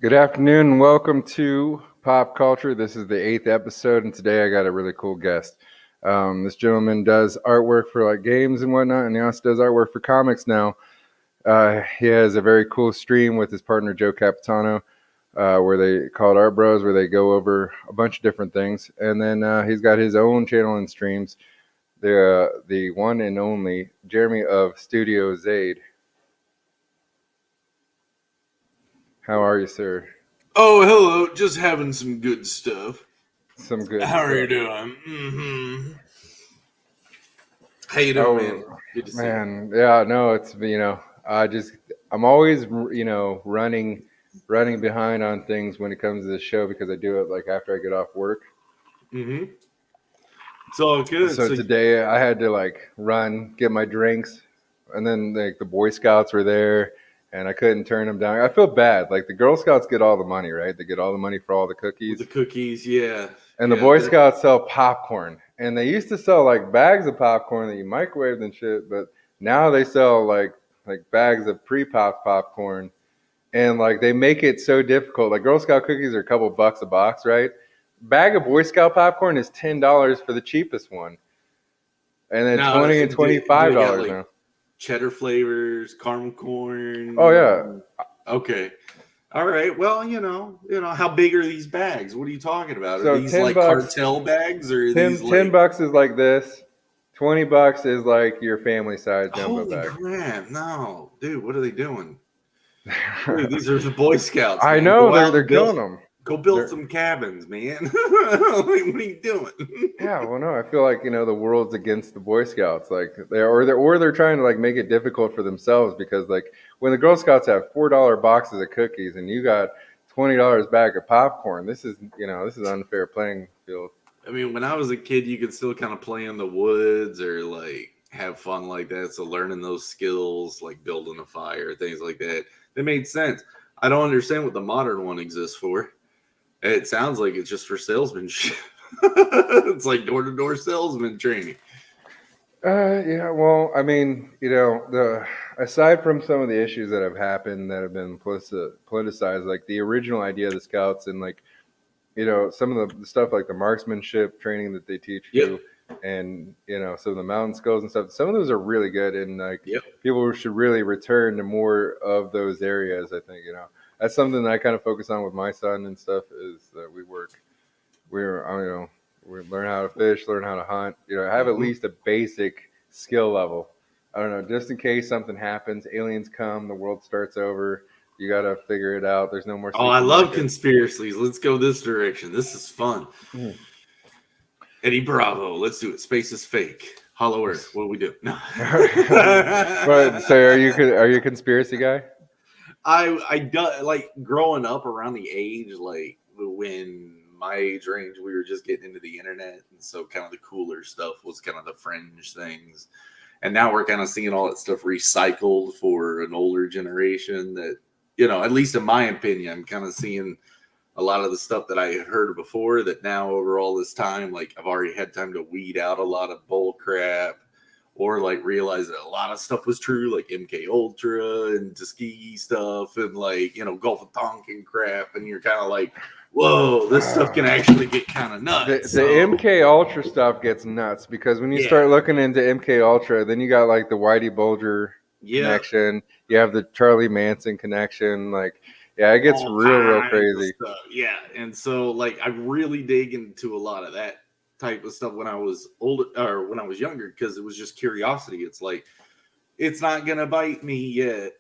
Good afternoon and welcome to Pop Culture. This is the 8th episode, and today I got a really cool guest. This gentleman does artwork for like games and whatnot, and he also does artwork for comics now. He has a very cool stream with his partner Joe Capitano, where they call it Art Bros, where they go over a bunch of different things. And then he's got his own channel and streams. The one and only Jeremy of Studio Zaid. How are you, sir? Oh, hello. Just having some good stuff. Some good How stuff. are you doing? Mm-hmm. How you doing, man? Good to see you. Man, yeah, no, it's I'm always running behind on things when it comes to the show because I do it like after I get off work. Mm-hmm. It's all good. So today I had to like run, get my drinks, and then like the Boy Scouts were there, and I couldn't turn them down. I feel bad. Like the Girl Scouts get all the money, right? They get all the money for all the cookies. The cookies, yeah. And the Boy Scouts sell popcorn. And they used to sell like bags of popcorn that you microwaved and shit, but now they sell like bags of pre-popped popcorn. And like they make it so difficult. Like Girl Scout cookies are a couple bucks a box, right? Bag of Boy Scout popcorn is $10 for the cheapest one. And then $20 and $25 like now. Cheddar flavors, caramel corn. Oh yeah. Okay. All right. Well, you know, how big are these bags? What are you talking about? So are these like cartel bags, or are these like... $10 is like this? $20 is like your family size jumbo bag. Holy crap! No, dude, what are they doing? Dude, these are the Boy Scouts. I man. know they're killing them. Go build some cabins, man. What are you doing? Yeah, well, no, I feel like the world's against the Boy Scouts, like they're trying to like make it difficult for themselves because like when the Girl Scouts have $4 boxes of cookies and you got $20 bag of popcorn, this is unfair playing field. I mean, when I was a kid, you could still kind of play in the woods or like have fun like that. So learning those skills, like building a fire, things like that, they made sense. I don't understand what the modern one exists for. It sounds like it's just for salesmanship. It's like door-to-door salesman training. Yeah, well, I mean, aside from some of the issues that have happened that have been politicized, like the original idea of the Scouts and like, some of the stuff like the marksmanship training that they teach you, and some of the mountain skills and stuff. Some of those are really good, and like people should really return to more of those areas. I think that's something that I kind of focus on with my son and stuff. Is that we learn how to fish, learn how to hunt. Have at least a basic skill level. I don't know, just in case something happens, aliens come, the world starts over. You got to figure it out. There's no more. Oh, I love conspiracies. Let's go this direction. This is fun. Mm. Eddie Bravo. Let's do it. Space is fake. Hollow Earth. What do we do? No. But so are you a conspiracy guy? I do, like growing up around the age, like when my age range, we were just getting into the internet. And so kind of the cooler stuff was kind of the fringe things. And now we're kind of seeing all that stuff recycled for an older generation that, at least in my opinion, I'm kind of seeing a lot of the stuff that I had heard before that now over all this time, like I've already had time to weed out a lot of bull crap or like realize that a lot of stuff was true, like MKUltra and Tuskegee stuff and like, Gulf of Tonkin crap. And you're kind of like, whoa, this stuff can actually get kind of nuts. The MKUltra stuff gets nuts because when you start looking into MKUltra, then you got like the Whitey Bulger connection. You have the Charlie Manson connection. Like, it gets real crazy. Yeah. And so like I really dig into a lot of that type of stuff when I was older or when I was younger because it was just curiosity. It's like, it's not going to bite me yet.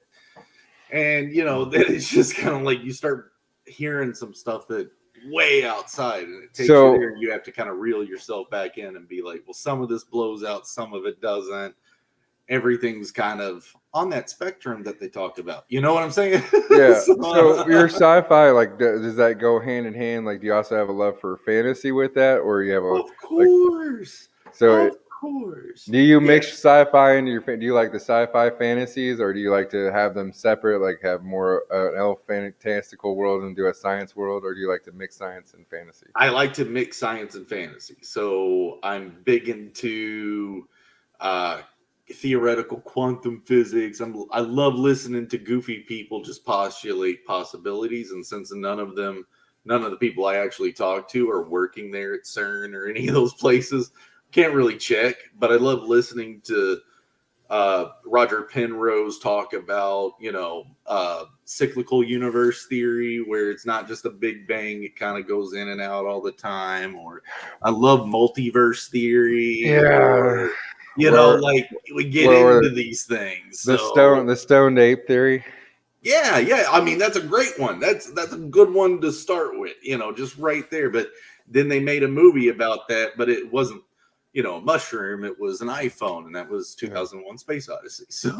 And, then it's just kind of like you start hearing some stuff that way outside and it takes you there and you have to kind of reel yourself back in and be like, well, some of this blows out, some of it doesn't. Everything's kind of on that spectrum that they talked about. You know what I'm saying? Yeah. So your sci-fi, like, does that go hand in hand? Like, do you also have a love for fantasy with that, or you have Of course. Of course. Do you mix sci-fi into your? Do you like the sci-fi fantasies, or do you like to have them separate? Like, have more an fantastical world and do a science world, or do you like to mix science and fantasy? I like to mix science and fantasy. So I'm big into theoretical quantum physics. I love listening to goofy people just postulate possibilities. And since none of the people I actually talk to are working there at CERN or any of those places, can't really check. But I love listening to Roger Penrose talk about, cyclical universe theory, where it's not just a big bang, it kind of goes in and out all the time. Or I love multiverse theory. Yeah. Like we get into these things. The stoned ape theory. Yeah. I mean, that's a great one. That's a good one to start with, just right there. But then they made a movie about that, but it wasn't, a mushroom. It was an iPhone, and that was 2001 Space Odyssey. So,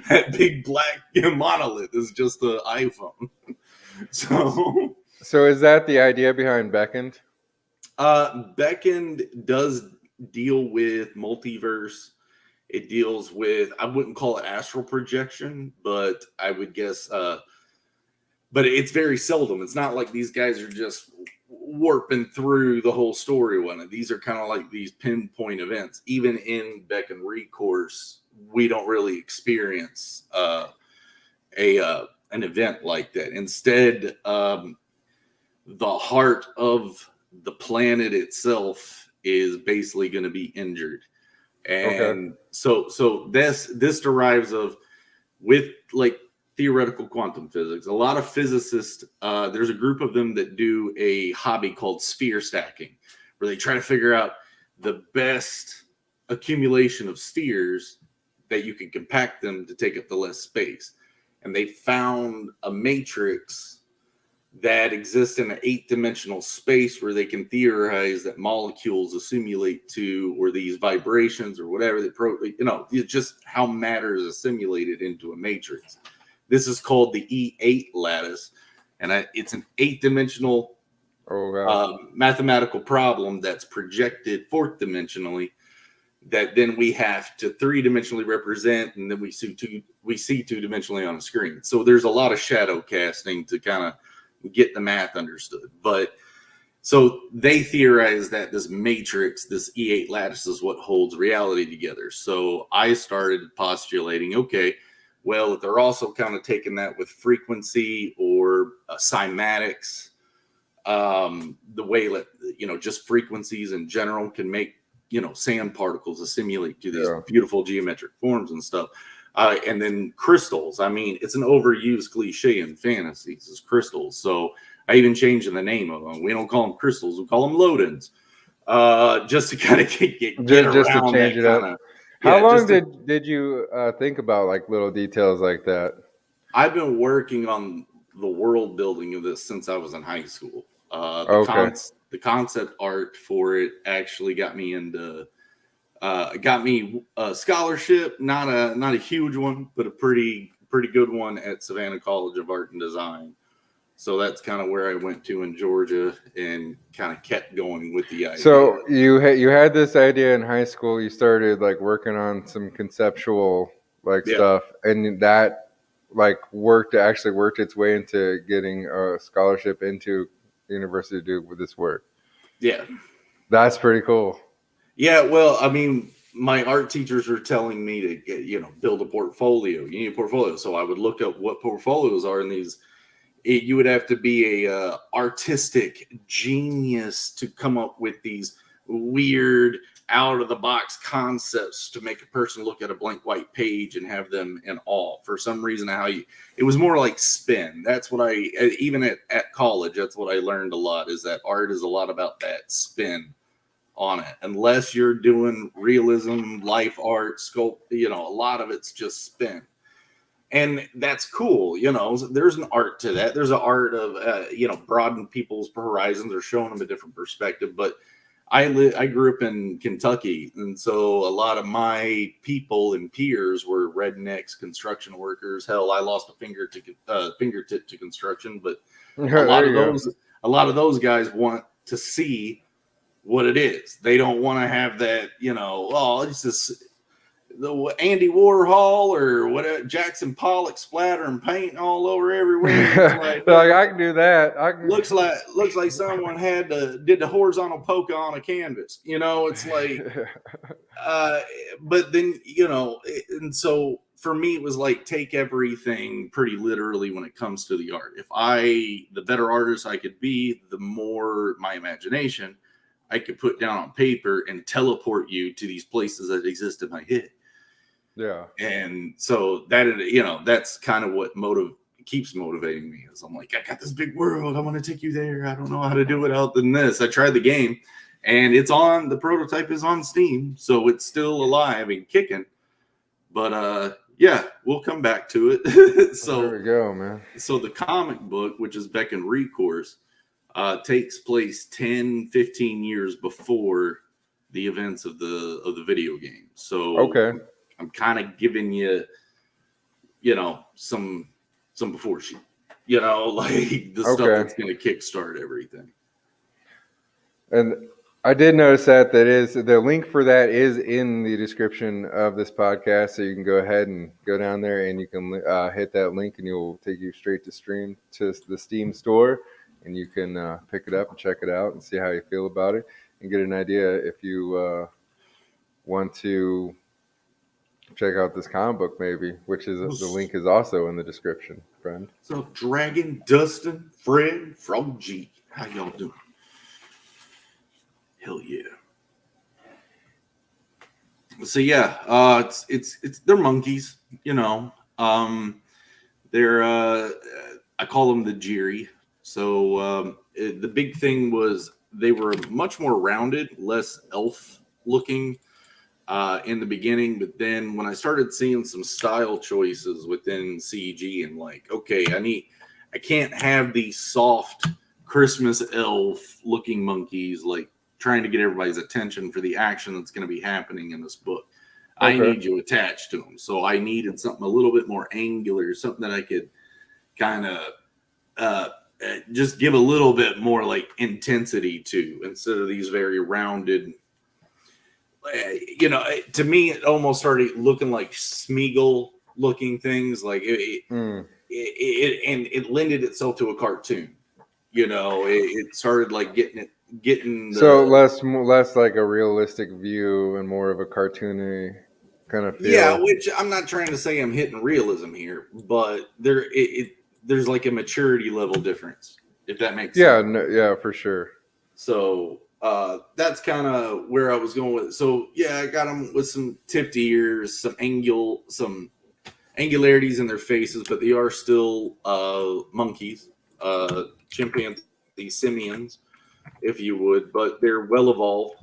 that big black monolith is just an iPhone. So is that the idea behind Beckoned? Beckoned does deal with multiverse. It deals with, I wouldn't call it astral projection, but I would guess, but it's very seldom. It's not like these guys are just warping through the whole story. These are kind of like these pinpoint events. Even in Beckoned Recourse, we don't really experience an event like that. Instead, the heart of the planet itself is basically going to be injured. And so this derives of, with like theoretical quantum physics. A lot of physicists, there's a group of them that do a hobby called sphere stacking, where they try to figure out the best accumulation of spheres that you can compact them to take up the less space. And they found a matrix that exists in an 8-dimensional space where they can theorize that molecules assimilate to, or these vibrations or whatever, it's just how matter is assimilated into a matrix. This is called the E8 lattice, and it's an 8-dimensional mathematical problem that's projected 4th-dimensionally, that then we have to 3-dimensionally represent, and then we see 2-dimensionally on a screen. So there's a lot of shadow casting to kind of get the math understood. But so they theorize that this matrix, this E8 lattice, is what holds reality together. So I started postulating, okay, well, if they're also kind of taking that with frequency or cymatics, the way that, just frequencies in general can make, sand particles assimilate to these beautiful geometric forms and stuff. And then crystals. I mean, it's an overused cliche in fantasies, is crystals. So I even changed the name of them. We don't call them crystals. We call them Lodins. Just to kind of get just around to change it up. How long did you think about like little details like that? I've been working on the world building of this since I was in high school. The concept art for it actually got me into a scholarship, not a huge one, but a pretty good one at Savannah College of Art and Design. So that's kind of where I went to in Georgia and kind of kept going with the idea. So you had this idea in high school. You started like working on some conceptual stuff, and that worked its way into getting a scholarship into the university to do with this work. Yeah, that's pretty cool. Yeah, well, I mean, my art teachers were telling me to get, build a portfolio. You need a portfolio. So I would look up what portfolios are in these. You would have to be a artistic genius to come up with these weird, out of the box concepts to make a person look at a blank white page and have them in awe. For some reason, it was more like spin. That's what even at college, that's what I learned a lot, is that art is a lot about that spin on it. Unless you're doing realism, life art, sculpt, a lot of it's just spin. And that's cool. There's an art to that. There's an art of, broadening people's horizons or showing them a different perspective. But I grew up in Kentucky. And so a lot of my people and peers were rednecks, construction workers. Hell, I lost a fingertip to construction. But a lot of those guys want to see what it is. They don't want to have that, it's just the Andy Warhol or whatever, Jackson Pollock splattering paint all over everywhere. It's like, like I can do that. I can. looks like someone did the horizontal polka on a canvas. It's like, but then and so for me it was like take everything pretty literally when it comes to the art. The better artist I could be, the more my imagination I could put down on paper and teleport you to these places that exist in my head. Yeah. And so that's kind of what keeps motivating me. Is I'm like, I got this big world, I want to take you there. I don't know how to do it out than this. I tried the game, and the prototype is on Steam, so it's still alive and kicking. But yeah, we'll come back to it. So there we go, man. So the comic book, which is Beck and Recourse, takes place 10-15 years before the events of the video game. So okay, I'm kind of giving you, some before sheet, like the stuff that's going to kickstart everything. And I did notice that the link for that is in the description of this podcast, so you can go ahead and go down there and you can hit that link, and it'll take you straight to the Steam store, and you can pick it up and check it out and see how you feel about it and get an idea if you want to check out this comic book, maybe, which is the link is also in the description, friend. So Dragon, Dustin, Fred, Frog G, how y'all doing? Hell yeah. So yeah, it's they're monkeys, they're I call them the Jiri. So the big thing was they were much more rounded, less elf looking in the beginning, but then when I started seeing some style choices within CG, and like, okay, I can't have these soft Christmas elf looking monkeys like trying to get everybody's attention for the action that's going to be happening in this book. Okay. I need you attached to them. So I needed something a little bit more angular, something that I could kind of just give a little bit more like intensity to, instead of these very rounded, to me, it almost started looking like Smeagol looking things. Like it lended itself to a cartoon. It started like getting so less like a realistic view and more of a cartoony kind of feel. Yeah, which I'm not trying to say I'm hitting realism here, but there's like a maturity level difference, if that makes sense. Yeah, for sure. So that's kind of where I was going with it. So yeah, I got them with some tipped ears, some angularities in their faces, but they are still monkeys, chimpanzees, simians, if you would, but they're well evolved.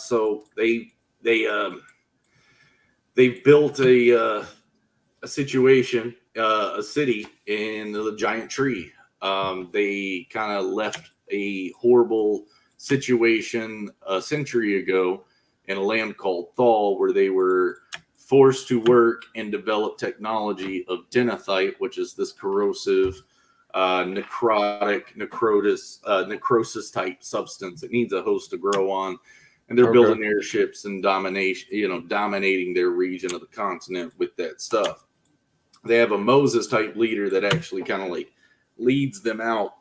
So they've built a situation, a city in the giant tree. They kind of left a horrible situation a century ago in a land called Thal, where they were forced to work and develop technology of denethite, which is this corrosive, necrosis type substance. It needs a host to grow on, and they're building airships and dominating their region of the continent with that stuff. They have a Moses type leader that actually kind of like leads them out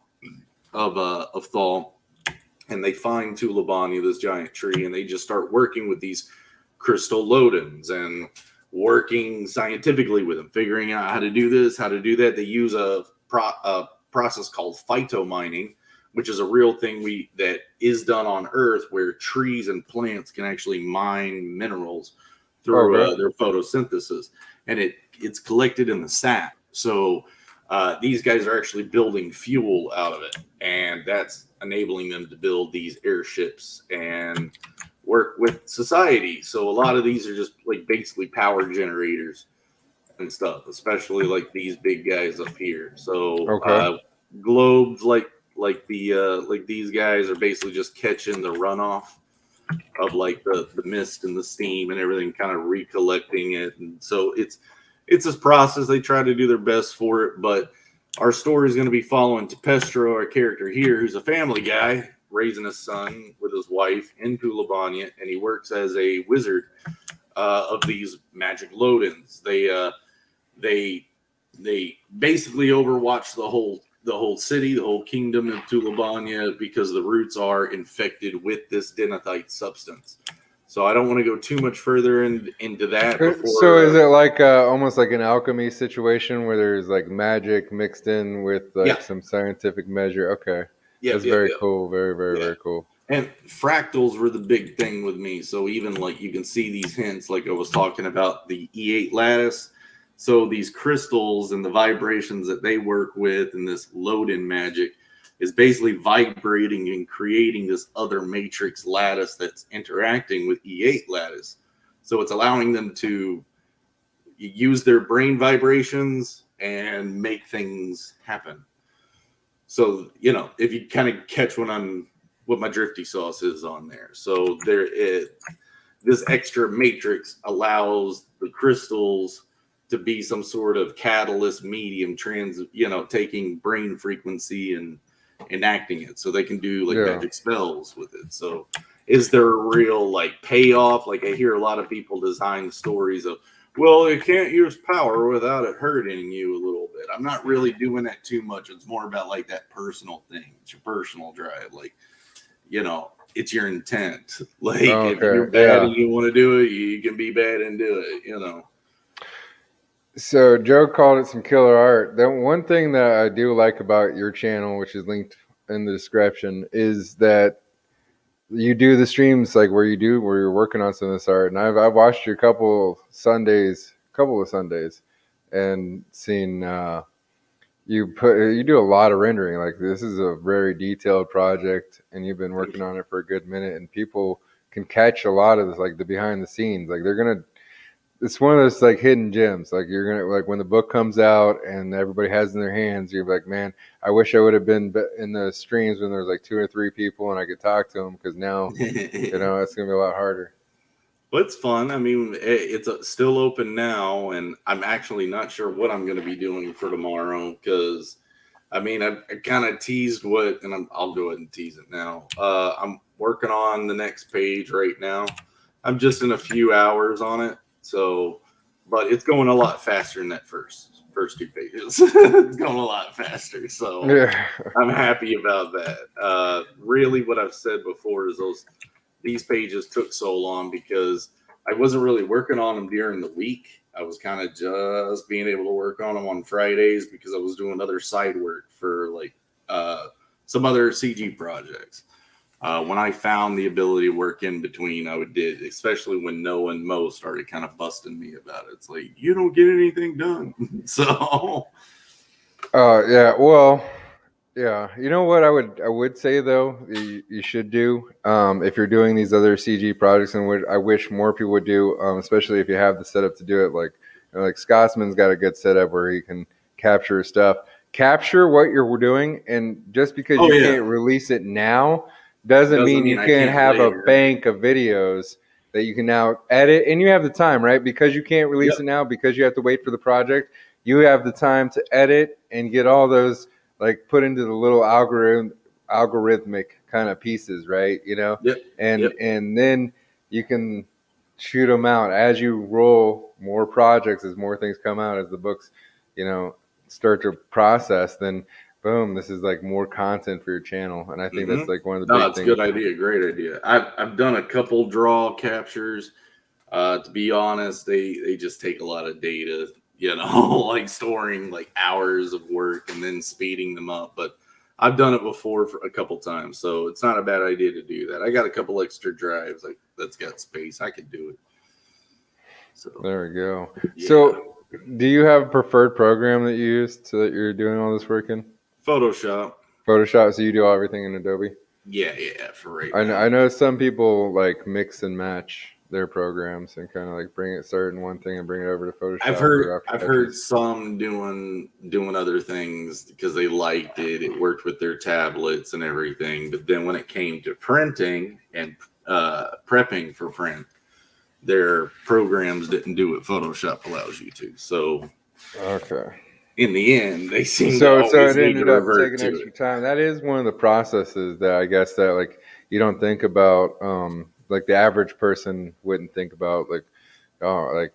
of Thal, and they find Tulabani, this giant tree, and they just start working with these crystal lodins and working scientifically with them, figuring out how to do this, how to do that. They use a process called phytomining, which is a real thing that is done on Earth, where trees and plants can actually mine minerals through their photosynthesis, and it's collected in the sap. So these guys are actually building fuel out of it, and that's enabling them to build these airships and work with society. So a lot of these are just like basically power generators and stuff, especially like these big guys up here. So globes like these guys are basically just catching the runoff of like the mist and the steam and everything, kind of recollecting it. And so it's this process. They try to do their best for it, but our story is going to be following Tepestro, our character here, who's a family guy raising a son with his wife in Tulabania, and he works as a wizard of these magic load-ins. They basically overwatch the whole city, the whole kingdom of Tulabanya, because the roots are infected with this denethite substance. So I don't want to go too much further into that. Before, so is it like almost like an alchemy situation where there's like magic mixed in with like some scientific measure? Okay. That's very cool. Very, very cool. And fractals were the big thing with me. So even like you can see these hints, like I was talking about the E8 lattice. So these crystals and the vibrations that they work with and this load-in magic is basically vibrating and creating this other matrix lattice that's interacting with E8 lattice. So it's allowing them to use their brain vibrations and make things happen. So, you know, if you kind of catch what my drifty sauce is on there. So this extra matrix allows the crystals to be some sort of catalyst medium taking brain frequency and enacting it, so they can do like magic spells with it. So is there a real like payoff? Like I hear a lot of people design stories of, well, you can't use power without it hurting you a little bit. I'm not really doing that too much. It's more about like that personal thing. It's your personal drive. Like, you know, it's your intent. Like if you're bad and you want to do it, you can be bad and do it, you know. So Joe called it some killer art. The one thing that I do like about your channel, which is linked in the description, is that you do the streams like where you're working on some of this art. And I've watched you a couple of Sundays, and seen you do a lot of rendering. Like this is a very detailed project, and you've been working on it for a good minute. And people can catch a lot of this, like the behind the scenes. Like it's one of those like hidden gems. Like you're gonna like when the book comes out and everybody has it in their hands, you're like, man, I wish I would have been in the streams when there was like 2 or 3 people and I could talk to them, because now you know it's gonna be a lot harder. Well, it's fun. I mean, it's still open now, and I'm actually not sure what I'm going to be doing for tomorrow, because I mean, I kind of teased and I'll go ahead and tease it now. I'm working on the next page right now. I'm just in a few hours on it. So, but it's going a lot faster than that first 2 pages. It's going a lot faster. So I'm happy about that. Really what I've said before is these pages took so long because I wasn't really working on them during the week. I was kind of just being able to work on them on Fridays because I was doing other side work for like some other CG projects. When I found the ability to work in between, I did, especially when Noah and Mo started kind of busting me about it. It's like, you don't get anything done. So. Yeah. Well, yeah. You know what I would say though, you should do if you're doing these other CG projects, and what I wish more people would do, especially if you have the setup to do it. Like Scotsman's got a good setup where he can capture stuff. Capture what you're doing, and just because you can't release it now doesn't mean you can't have a bank of videos that you can now edit, and you have the time, right? Because you can't release it now, because you have to wait for the project, you have the time to edit and get all those like put into the little algorithmic kind of pieces, right? You know, and then you can shoot them out as you roll more projects, as more things come out, as the books, you know, start to process, then boom, this is like more content for your channel. And I think that's like one of the big things. That's a good idea. Great idea. I've done a couple draw captures. To be honest, they just take a lot of data, you know, like storing like hours of work and then speeding them up. But I've done it before for a couple times, so it's not a bad idea to do that. I got a couple extra drives that's got space. I could do it. So there we go. Yeah. So do you have a preferred program that you use so that you're doing all this work in? Photoshop. So you do everything in Adobe? Yeah, for right now. I know some people like mix and match their programs and kind of like start in one thing and bring it over to Photoshop. I've heard some doing other things because they liked it. It worked with their tablets and everything. But then when it came to printing and prepping for print, their programs didn't do what Photoshop allows you to. So in the end, they seem so it ended up taking extra time. That is one of the processes that I guess that like you don't think about. Like the average person wouldn't think about, like, oh, like,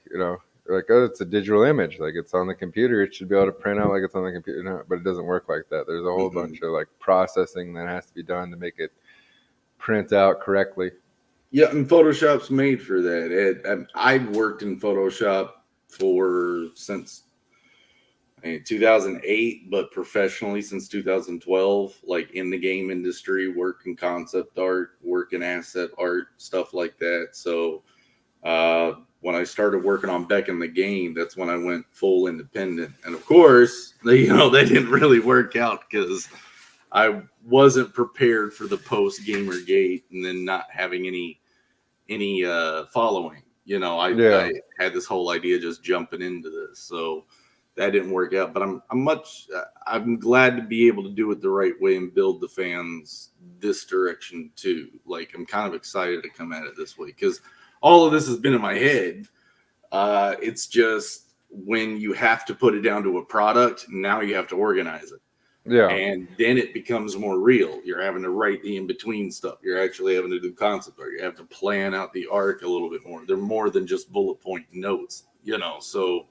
like, oh, it's a digital image, like it's on the computer, it should be able to print out like it's on the computer. No, but it doesn't work like that. There's a whole bunch of like processing that has to be done to make it print out correctly. Yeah, and Photoshop's made for that. I've worked in Photoshop since 2008, but professionally since 2012, like in the game industry, working concept art, working asset art, stuff like that. So when I started working on Beck in the Game, that's when I went full independent. And of course, that didn't really work out because I wasn't prepared for the post Gamergate and then not having any following. I had this whole idea just jumping into this, so that didn't work out. But I'm glad to be able to do it the right way and build the fans this direction too. Like, I'm kind of excited to come at it this way because all of this has been in my head. It's just when you have to put it down to a product, now you have to organize it. Yeah. And then it becomes more real. You're having to write the in-between stuff. You're actually having to do concept art. You have to plan out the arc a little bit more. They're more than just bullet point notes, So,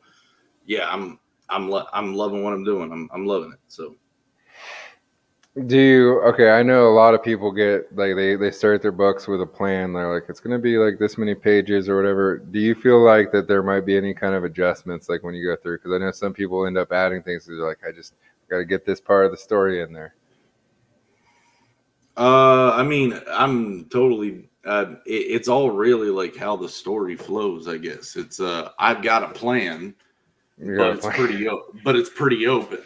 yeah, I'm loving what I'm doing. I'm loving it. So, okay, I know a lot of people get like they start their books with a plan. They're like, it's going to be like this many pages or whatever. Do you feel like that there might be any kind of adjustments like when you go through? Because I know some people end up adding things. They're like, I just got to get this part of the story in there. I mean, I'm totally. It's all really like how the story flows. I guess it's. I've got a plan, but it's pretty open.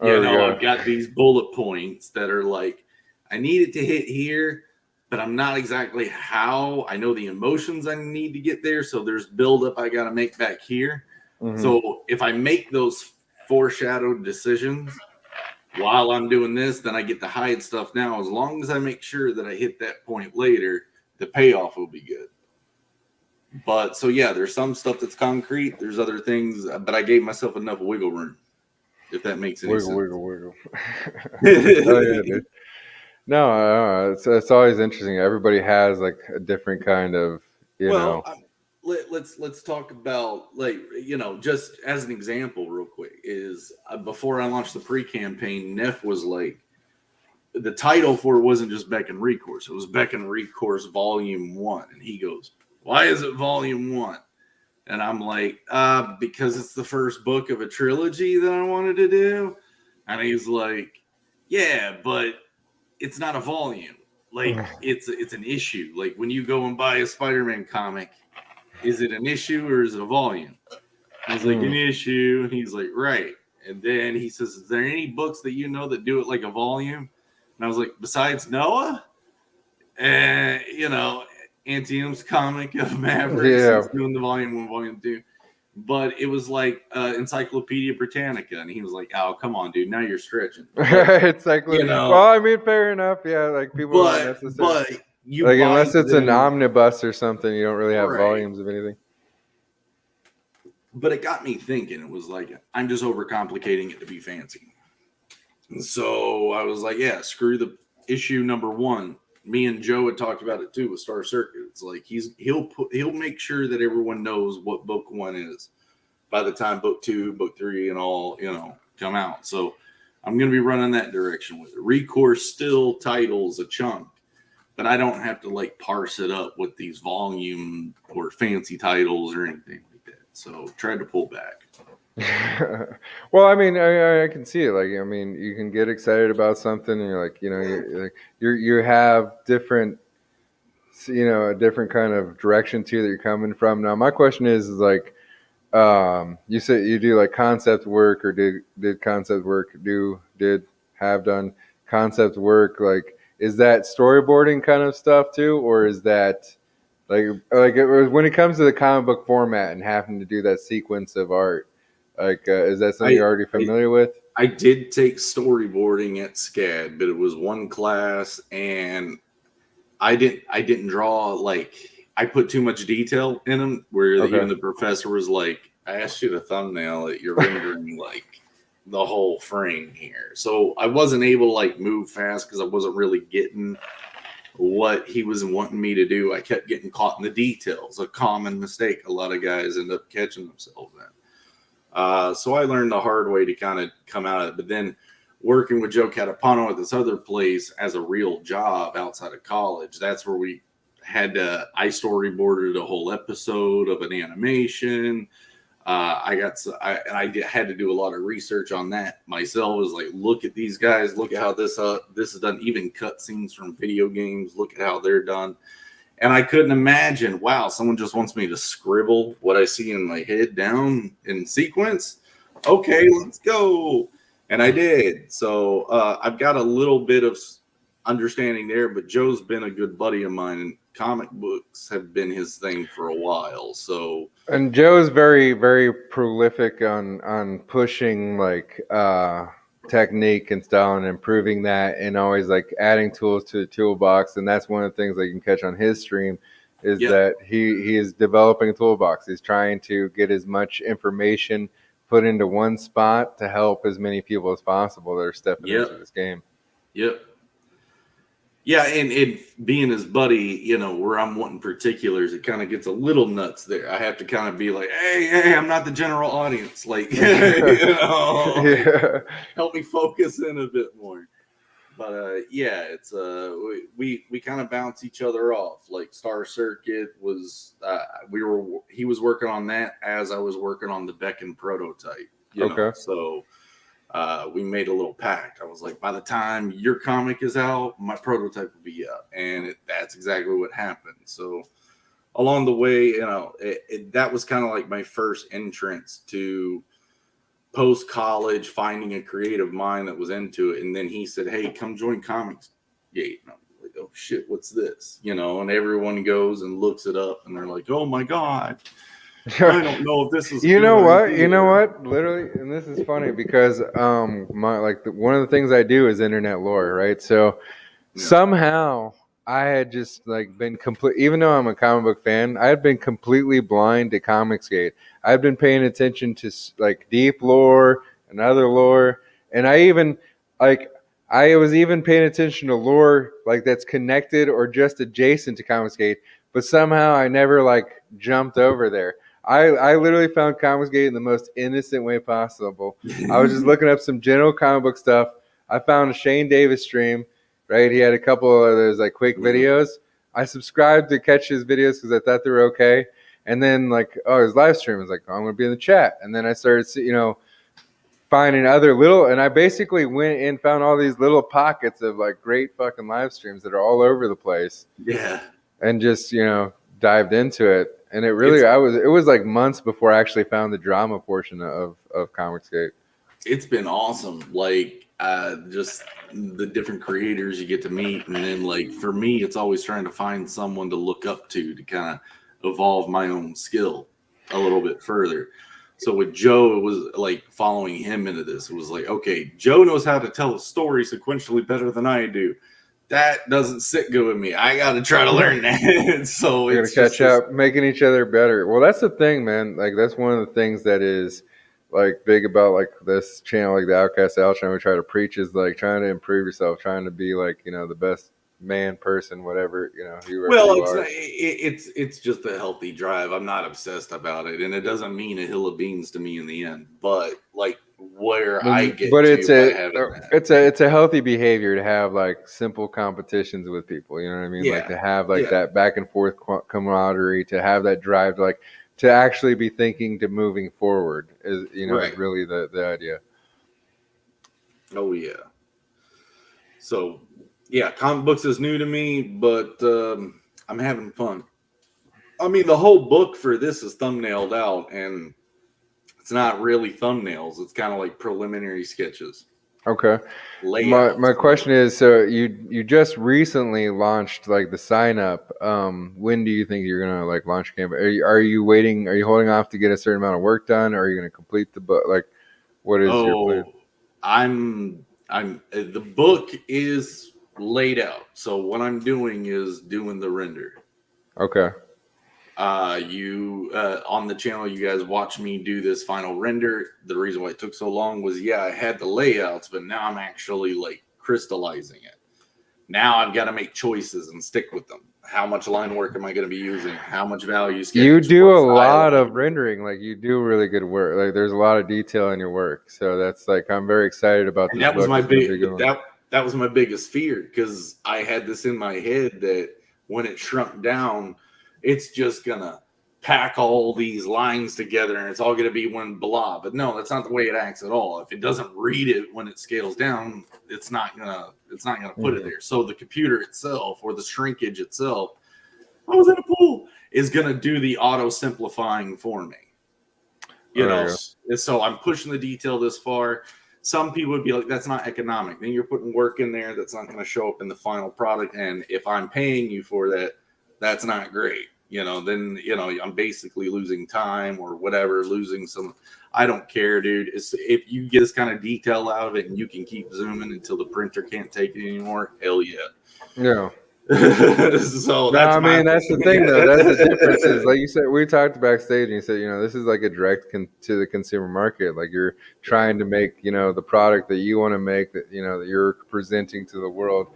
I've got these bullet points that are like, I need it to hit here, but I'm not exactly how. I know the emotions I need to get there, so there's buildup I got to make back here. Mm-hmm. So if I make those foreshadowed decisions while I'm doing this, then I get to hide stuff now. As long as I make sure that I hit that point later, the payoff will be good. But so yeah, there's some stuff that's concrete. There's other things, but I gave myself enough wiggle room. If that makes any sense. Wiggle. Oh yeah, dude. No, it's always interesting. Everybody has like a different kind of, Let's talk about just as an example, real quick. Is before I launched the pre-campaign, Neff was like, the title for it wasn't just Beck and Recourse; it was Beck and Recourse Volume 1, and he goes, "Why is it Volume 1?" And I'm like, because it's the first book of a trilogy that I wanted to do. And he's like, yeah, but it's not a volume. Like, it's an issue. Like, when you go and buy a Spider-Man comic, is it an issue or is it a volume? I was like, an issue. And he's like, right. And then he says, is there any books that you know that do it like a volume? And I was like, besides Noah? And, Antium's comic of Mavericks is doing the volume 1, volume 2. But it was like Encyclopedia Britannica. And he was like, oh, come on, dude. Now you're stretching. Encyclopedia. Well, I mean, fair enough. Yeah, like people don't necessarily. But you like, unless it's an omnibus or something, you don't really have volumes of anything. But it got me thinking. It was like, I'm just overcomplicating it to be fancy. And so I was like, yeah, screw the issue number 1. Me and Joe had talked about it too with Star Circuit. It's like he'll make sure that everyone knows what book 1 is by the time book 2, book 3, and all come out. So I'm going to be running that direction with it. Recourse still titles a chunk, but I don't have to like parse it up with these volume or fancy titles or anything like that. So tried to pull back. Well, I mean, I can see it. Like, I mean, you can get excited about something, and you're like, you have different, a different kind of direction too that you're coming from. Now, my question is like, you said you do like concept work, or did concept work have done concept work? Like, is that storyboarding kind of stuff too, or is that like when it comes to the comic book format and having to do that sequence of art? Like, is that something you're already familiar with? I did take storyboarding at SCAD, but it was one class, and I didn't draw, like, I put too much detail in them, where even the professor was like, I asked you to thumbnail it, you're rendering like the whole frame here. So I wasn't able to like move fast because I wasn't really getting what he was wanting me to do. I kept getting caught in the details, a common mistake a lot of guys end up catching themselves in. So I learned the hard way to kind of come out of it. But then working with Joe Catapano at this other place as a real job outside of college, that's where I storyboarded a whole episode of an animation. I had to do a lot of research on that myself. It was like, look at these guys, look at how this is done, even cutscenes from video games, look at how they're done. And I couldn't imagine, wow, someone just wants me to scribble what I see in my head down in sequence. Okay, let's go. And I did. So I've got a little bit of understanding there, but Joe's been a good buddy of mine, and comic books have been his thing for a while. So, and Joe's very, very prolific on pushing like technique and style and improving that, and always like adding tools to the toolbox. And that's one of the things that you can catch on his stream is that he is developing a toolbox. He's trying to get as much information put into one spot to help as many people as possible that are stepping into this game. Yep. Yeah, and being his buddy, where I'm wanting particulars, it kind of gets a little nuts there. I have to kind of be like, hey, I'm not the general audience. Like, help me focus in a bit more. But it's we kind of bounce each other off. Like Star Circuit was, he was working on that as I was working on the Beacon prototype. So. We made a little pact. I was like, by the time your comic is out, my prototype will be out. And that's exactly what happened. So along the way, that was kind of like my first entrance to post-college, finding a creative mind that was into it. And then he said, hey, come join Comics Gate. And I'm like, oh, shit, what's this? And everyone goes and looks it up. And they're like, oh, my God. I don't know if this is. You know what? Literally, and this is funny because one of the things I do is internet lore, right? So somehow I had just like been complete. Even though I'm a comic book fan, I had been completely blind to Comicsgate. I've been paying attention to like deep lore and other lore, and I was even paying attention to lore like that's connected or just adjacent to Comicsgate. But somehow I never like jumped over there. I literally found Comicsgate in the most innocent way possible. I was just looking up some general comic book stuff. I found a Shane Davis stream, right? He had a couple of those like quick videos. I subscribed to catch his videos because I thought they were okay. And then his live stream was like, oh, I'm going to be in the chat. And then I started, finding other little, and I basically went and found all these little pockets of like great fucking live streams that are all over the place. Yeah. And just, dived into it. And it was like months before I actually found the drama portion of Comicsgate. It's been awesome. Like, just the different creators you get to meet. And then, like, for me, it's always trying to find someone to look up to kind of evolve my own skill a little bit further. So with Joe, it was like following him into this. It was like, okay, Joe knows how to tell a story sequentially better than I do. That doesn't sit good with me. I got to try to learn that. So we're going to catch up, making each other better. Well, that's the thing, man. Like, that's one of the things that is like big about like this channel, like the Outcast Owls channel. We try to preach is like trying to improve yourself, trying to be like, the best man, person, whatever, it's just a healthy drive. I'm not obsessed about it. And it doesn't mean a hill of beans to me in the end, but like, it's a healthy behavior to have like simple competitions with people, you know what I mean? Like to have like that back and forth camaraderie, to have that drive to actually be thinking to moving forward is is really the idea. Oh yeah. So comic books is new to me, but I'm having fun. I mean, the whole book for this is thumbnailed out, and it's not really thumbnails. It's kind of like preliminary sketches. Okay. My question is, so you just recently launched like the sign up. When do you think you're gonna like launch campaign? Are you waiting? Are you holding off to get a certain amount of work done? Or are you gonna complete the book? Like, what is your plan? The book is laid out. So what I'm doing is doing the render. Okay. On the channel, you guys watch me do this final render. The reason why it took so long was I had the layouts, but now I'm actually like crystallizing it. Now I've got to make choices and stick with them. How much line work am I going to be using? How much value sketch? You do a What's the lot highlight? of rendering. Like you do really good work. Like there's a lot of detail in your work. So that's like I'm very excited about And this that was book. my It's gonna be a good big one. that was my biggest fear, because I had this in my head that when it shrunk down, it's just gonna pack all these lines together and it's all gonna be one blob. But no, that's not the way it acts at all. If it doesn't read it when it scales down, it's not gonna put it Mhm. there. So the computer itself, or the shrinkage itself, I was in a pool, is gonna do the auto simplifying for me. Oh, You there know, you so I'm pushing the detail this far. Some people would be like, that's not economic. Then you're putting work in there that's not going to show up in the final product. And if I'm paying you for that, that's not great. Then, I'm basically losing time or whatever, losing some. I don't care, dude. If you get this kind of detail out of it and you can keep zooming until the printer can't take it anymore, hell yeah. go. Yeah. So No, that's I my mean that's the thing though. That's the difference. Is like you said, we talked backstage, and you said, this is like a direct to the consumer market. Like you're trying to make, the product that you want to make, that that you're presenting to the world,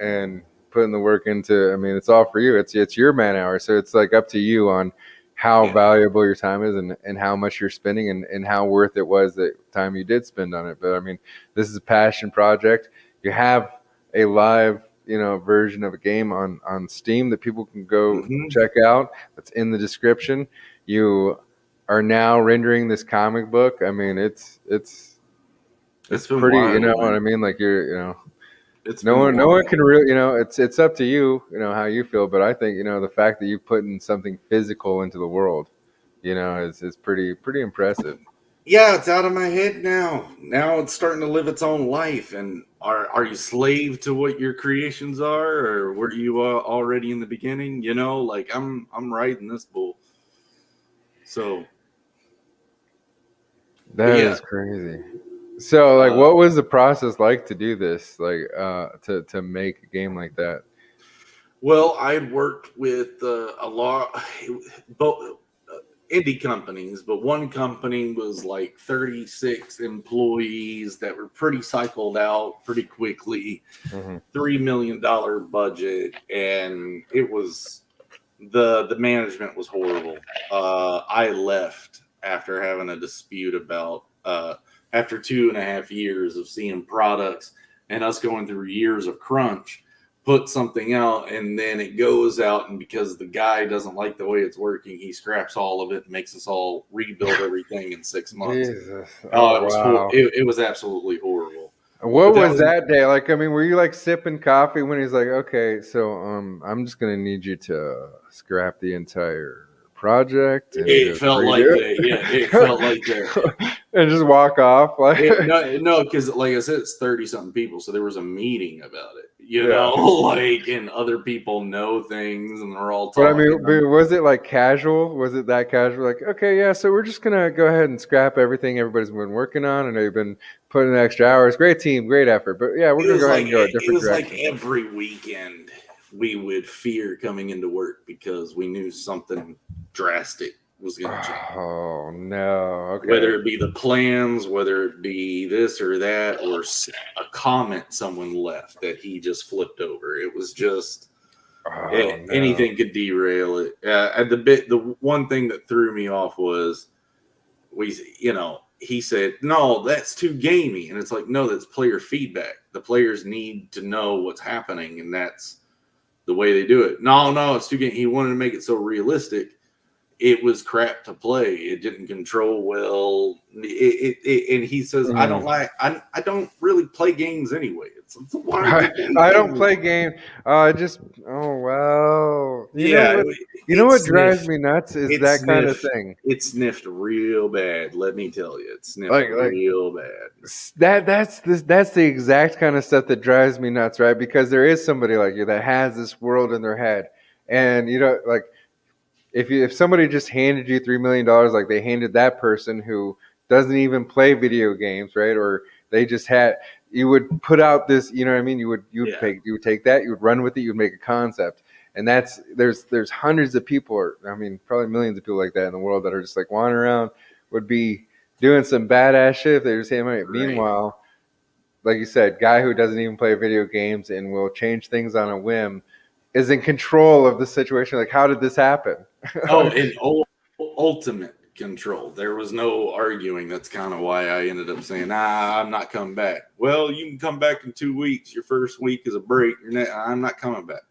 and putting the work into. I mean, it's all for you. It's your man hour, so it's like up to you on how Yeah. valuable your time is, and how much you're spending, and how worth it was the time you did spend on it. But I mean, this is a passion project. You have a live version of a game on Steam that people can go Mhm. check out. That's in the description. You are now rendering this comic book. I mean, it's It's been pretty. You know wild, what man. I mean? Like It's no been one, no one wild. can really. It's up to you. How you feel. But I think the fact that you put in something physical into the world, is pretty impressive. Yeah, it's out of my head now. Now it's starting to live its own life. And are you slave to what your creations are, or were you already in the beginning? Like I'm riding this bull. So, but That yeah. is crazy. So, like, Uh, what was the process like to do this? Like, to make a game like that? well, I worked with a lot, both indie companies, but one company was like 36 employees that were pretty cycled out pretty quickly. Hmm. $3 million budget, and it was the management was horrible. I left after having a dispute about after 2.5 years of seeing products and us going through years of crunch, put something out and then it goes out, and because the guy doesn't like the way it's working, he scraps all of it and makes us all rebuild everything in 6 months. Jesus. Oh, Oh, wow. it was absolutely horrible. What But that was was that day like? I mean, were you like sipping coffee when he's like, "Okay, so I'm just gonna need you to scrap the entire project and it just felt like redo that. Yeah, it felt like that. it, and just walk off?" Like, No, because like I said, it's 30 something people, so there was a meeting about it. yeah. Like, and other people know things, and they're all But I talking. mean, was it like casual? Was it that casual? Like, okay, yeah, so we're just gonna go ahead and scrap everything everybody's been working on, and they've been putting in extra hours. Great team, great effort. But yeah, we're It gonna was go ahead like and go a it different was like direction. every weekend we would fear coming into work because we knew something drastic was going to change. Oh no. Whether Okay. it be the plans, whether it be this or that, or a comment someone left that he just flipped over. It was just Oh no. anything could derail it. And the one thing that threw me off was he said, "No, that's too gamey," and it's like, no, that's player feedback. The players need to know what's happening, and that's the way they do it. No, it's too gamey. He wanted to make it so realistic. It was crap to play. It didn't control well. And he says, Mm. I don't really play games anyway. It's why are I, you playing I don't games? play game. I just. Oh wow. You know Yeah, what? You know it what drives sniffed. me nuts is It that kind of sniffed. thing. It sniffed real bad. Let me tell you, it sniffed Like real bad. that's the exact kind of stuff that drives me nuts, right? Because there is somebody like you that has this world in their head, and like if somebody just handed you $3 million, like they handed that person who doesn't even play video games, right? Or they just had, you would put out this, you know what I mean? Yeah, You would take that, you would run with it, you would make a concept, and there's hundreds of people, or I mean probably millions of people like that in the world that are just like wandering around, would be doing some badass shit if they just hey, right. meanwhile. like you said, guy who doesn't even play video games and will change things on a whim is in control of the situation. Like, how did this happen? Oh, in ultimate control. There was no arguing. That's kind of why I ended up saying, I'm not coming back. Well, you can come back in 2 weeks. Your first week is a break. I'm not coming back.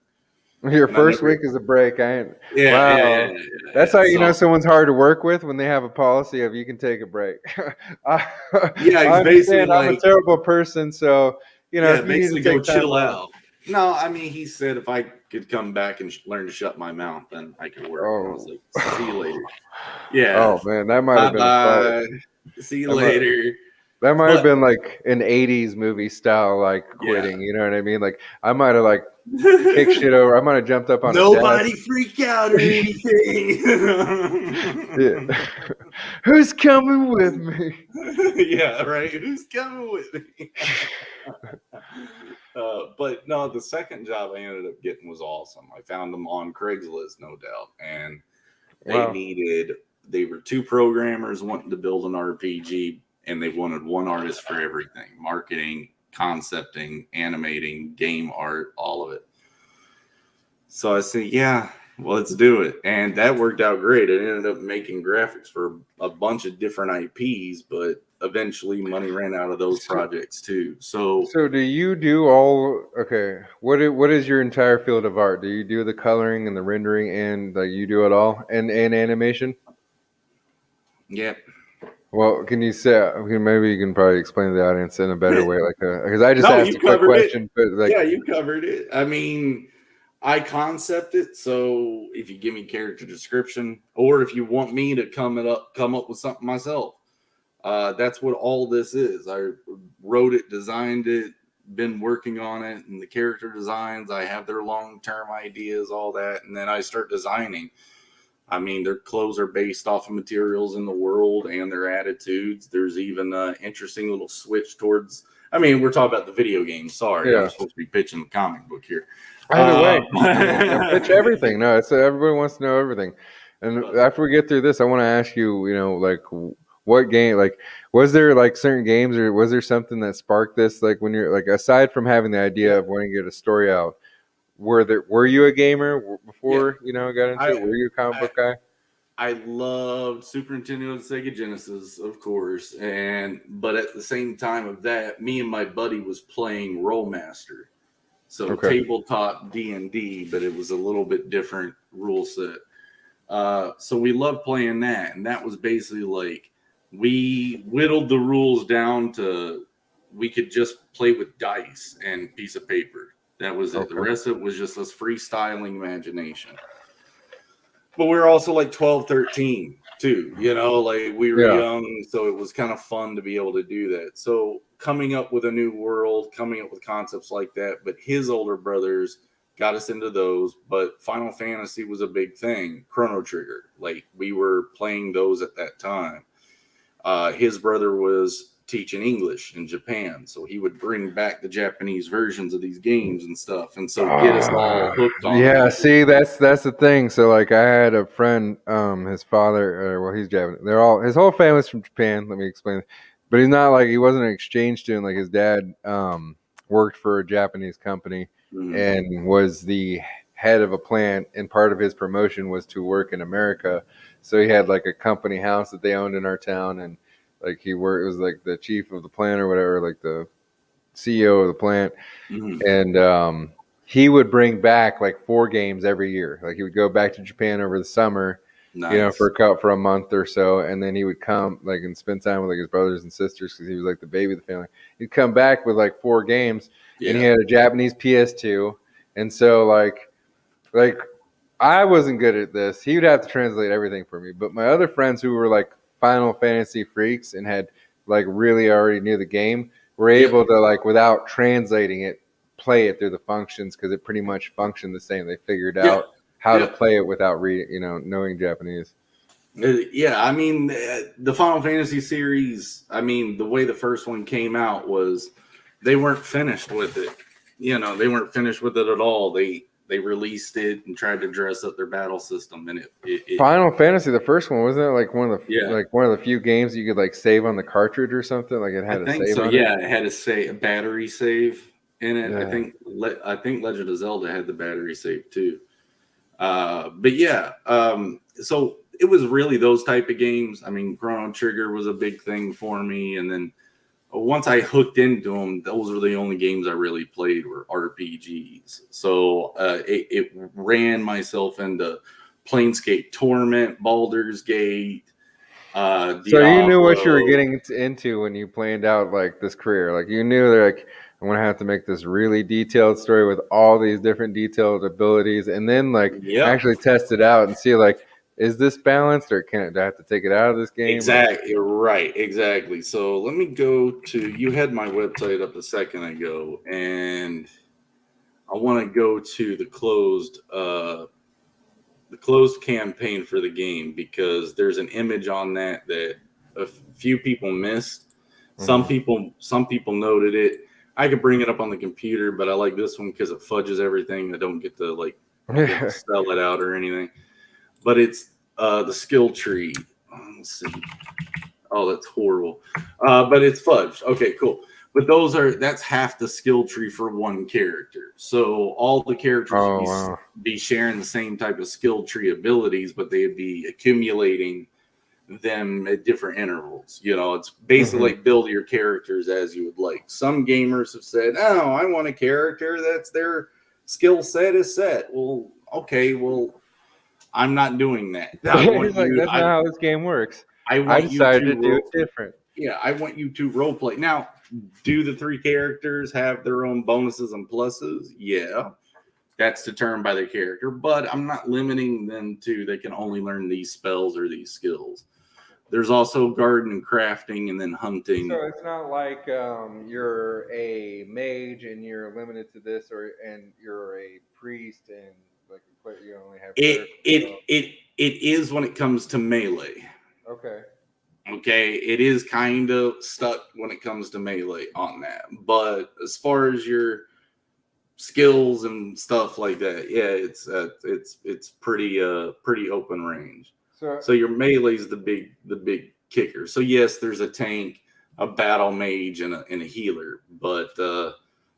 Your first week is a break. Wow. Yeah, That's how you know someone's hard to work with, when they have a policy of you can take a break. I understand I'm a terrible person, so if you need to go take time chill out. No, I mean, he said if I could come back and learn to shut my mouth, then I could work. Oh. And I was like, see you later. Yeah. Oh man, that might have been a fight. See you later. That might have been like an 80s movie style, like quitting. You know what I mean? Like I might have like kicked shit over. I might have jumped up on nobody freak out or anything. Yeah. Who's coming with me? Yeah, right. Who's coming with me? But no, the second job I ended up getting was awesome. I found them on Craigslist, no doubt, and they were 2 programmers wanting to build an RPG. And they wanted one artist for everything: marketing, concepting, animating, game art, all of it. So I said, yeah, well, let's do it. And that worked out great. I ended up making graphics for a bunch of different IPs, but eventually money ran out of those projects too. So do you do all, okay, what is your entire field of art? Do you do the coloring and the rendering and like you do it all and animation? Yeah. Well, can you say? Maybe you can probably explain to the audience in a better way, like because I just asked a quick question. But like, yeah, you covered it. I mean, I concept it. So if you give me character description, or if you want me to come up with something myself, that's what all this is. I wrote it, designed it, been working on it, and the character designs. I have their long-term ideas, all that, and then I start designing. I mean, their clothes are based off of materials in the world and their attitudes. There's even an interesting little switch towards, I mean, we're talking about the video game. Sorry, I'm supposed to be pitching the comic book here. Either way, pitch everything. No, it's everybody wants to know everything. And after we get through this, I want to ask you, like, what game, like, was there like certain games, or was there something that sparked this? Like when you're like, aside from having the idea of wanting to get a story out, were you a gamer before got into it? Were you a comic book guy? I loved Super Nintendo and Sega Genesis, of course, but at the same time of that, me and my buddy was playing Rollmaster, so tabletop D&D, but it was a little bit different rule set. So we loved playing that, and that was basically like we whittled the rules down to we could just play with dice and piece of paper. That was it. The rest of it was just us freestyling imagination. But we were also like 12, 13 too, like we were young. So it was kind of fun to be able to do that. So coming up with a new world, coming up with concepts like that. But his older brothers got us into those. But Final Fantasy was a big thing. Chrono Trigger. Like we were playing those at that time. His brother was teaching English in Japan, so he would bring back the Japanese versions of these games and stuff, and so get us all hooked on them. See, that's the thing. So like I had a friend, his father, he's Japanese. His whole family's from Japan, let me explain. But he's not like, he wasn't an exchange student. Like his dad worked for a Japanese company and was the head of a plant, and part of his promotion was to work in America. So he had like a company house that they owned in our town, and like it was like the chief of the plant or whatever, like the CEO of the plant. And he would bring back like 4 games every year. Like he would go back to Japan over the summer, for a month or so, and then he would come like and spend time with like his brothers and sisters, because he was like the baby of the family. He'd come back with like 4 games, and he had a Japanese PS2, and so like I wasn't good at this. He would have to translate everything for me. But my other friends who were like Final Fantasy freaks and had like really already knew the game were able to, like, without translating it, play it through the functions, because it pretty much functioned the same. They figured out how to play it without knowing Japanese. Yeah, I mean, the Final Fantasy series, I mean, the way the first one came out was they weren't finished with it. They weren't finished with it at all. they released it and tried to dress up their battle system, and it Final Fantasy, the first one, wasn't it like one of the yeah. few games you could like save on the cartridge or something? Like it I had a think save so. on Yeah, it had a battery save in it. it. I think Legend of Zelda had the battery save too. But yeah, so it was really those type of games. I mean, Chrono Trigger was a big thing for me, and then once I hooked into them, those were the only games I really played were RPGs. So it ran myself into Planescape Torment, Baldur's Gate, So you knew what you were Diablo. getting into when you planned out like this career. Like you knew they're like, I'm gonna have to make this really detailed story with all these different detailed abilities, and then like Yep. actually test it out and see like, is this balanced or do I have to take it out of this game? Or Exactly. Right. Exactly. So let me go to. You had my website up a second ago, and I want to go to the closed campaign for the game because there's an image on that a few people missed. Some people noted it. I could bring it up on the computer, but I like this one because it fudges everything. I don't get to spell it out or anything. But it's the skill tree. Let's see. Oh, that's horrible. But it's fudged. Okay, cool. But that's half the skill tree for one character. So all the characters oh would wow, be sharing the same type of skill tree abilities, but they'd be accumulating them at different intervals. You know, it's basically like build your characters as you would like. Some gamers have said, "Oh, I want a character that's their skill set is set." Well, okay, well, I'm not doing that. He's like, that's not how this game works. I I want you decided to to do it different. yeah, I want you to role play. Now, do the three characters have their own bonuses and pluses? Yeah, that's determined by their character, but I'm not limiting them to they can only learn these spells or these skills. There's also garden and crafting and then hunting. So it's not like you're a mage and you're limited to this, and you're a priest and like you only have It clerical it spells. it it is when it comes to melee. Okay. Okay, it is kind of stuck when it comes to melee on that. But as far as your skills and stuff like that, yeah, it's pretty open range. So So your melee is the big kicker. So yes, there's a tank, a battle mage, and a healer, but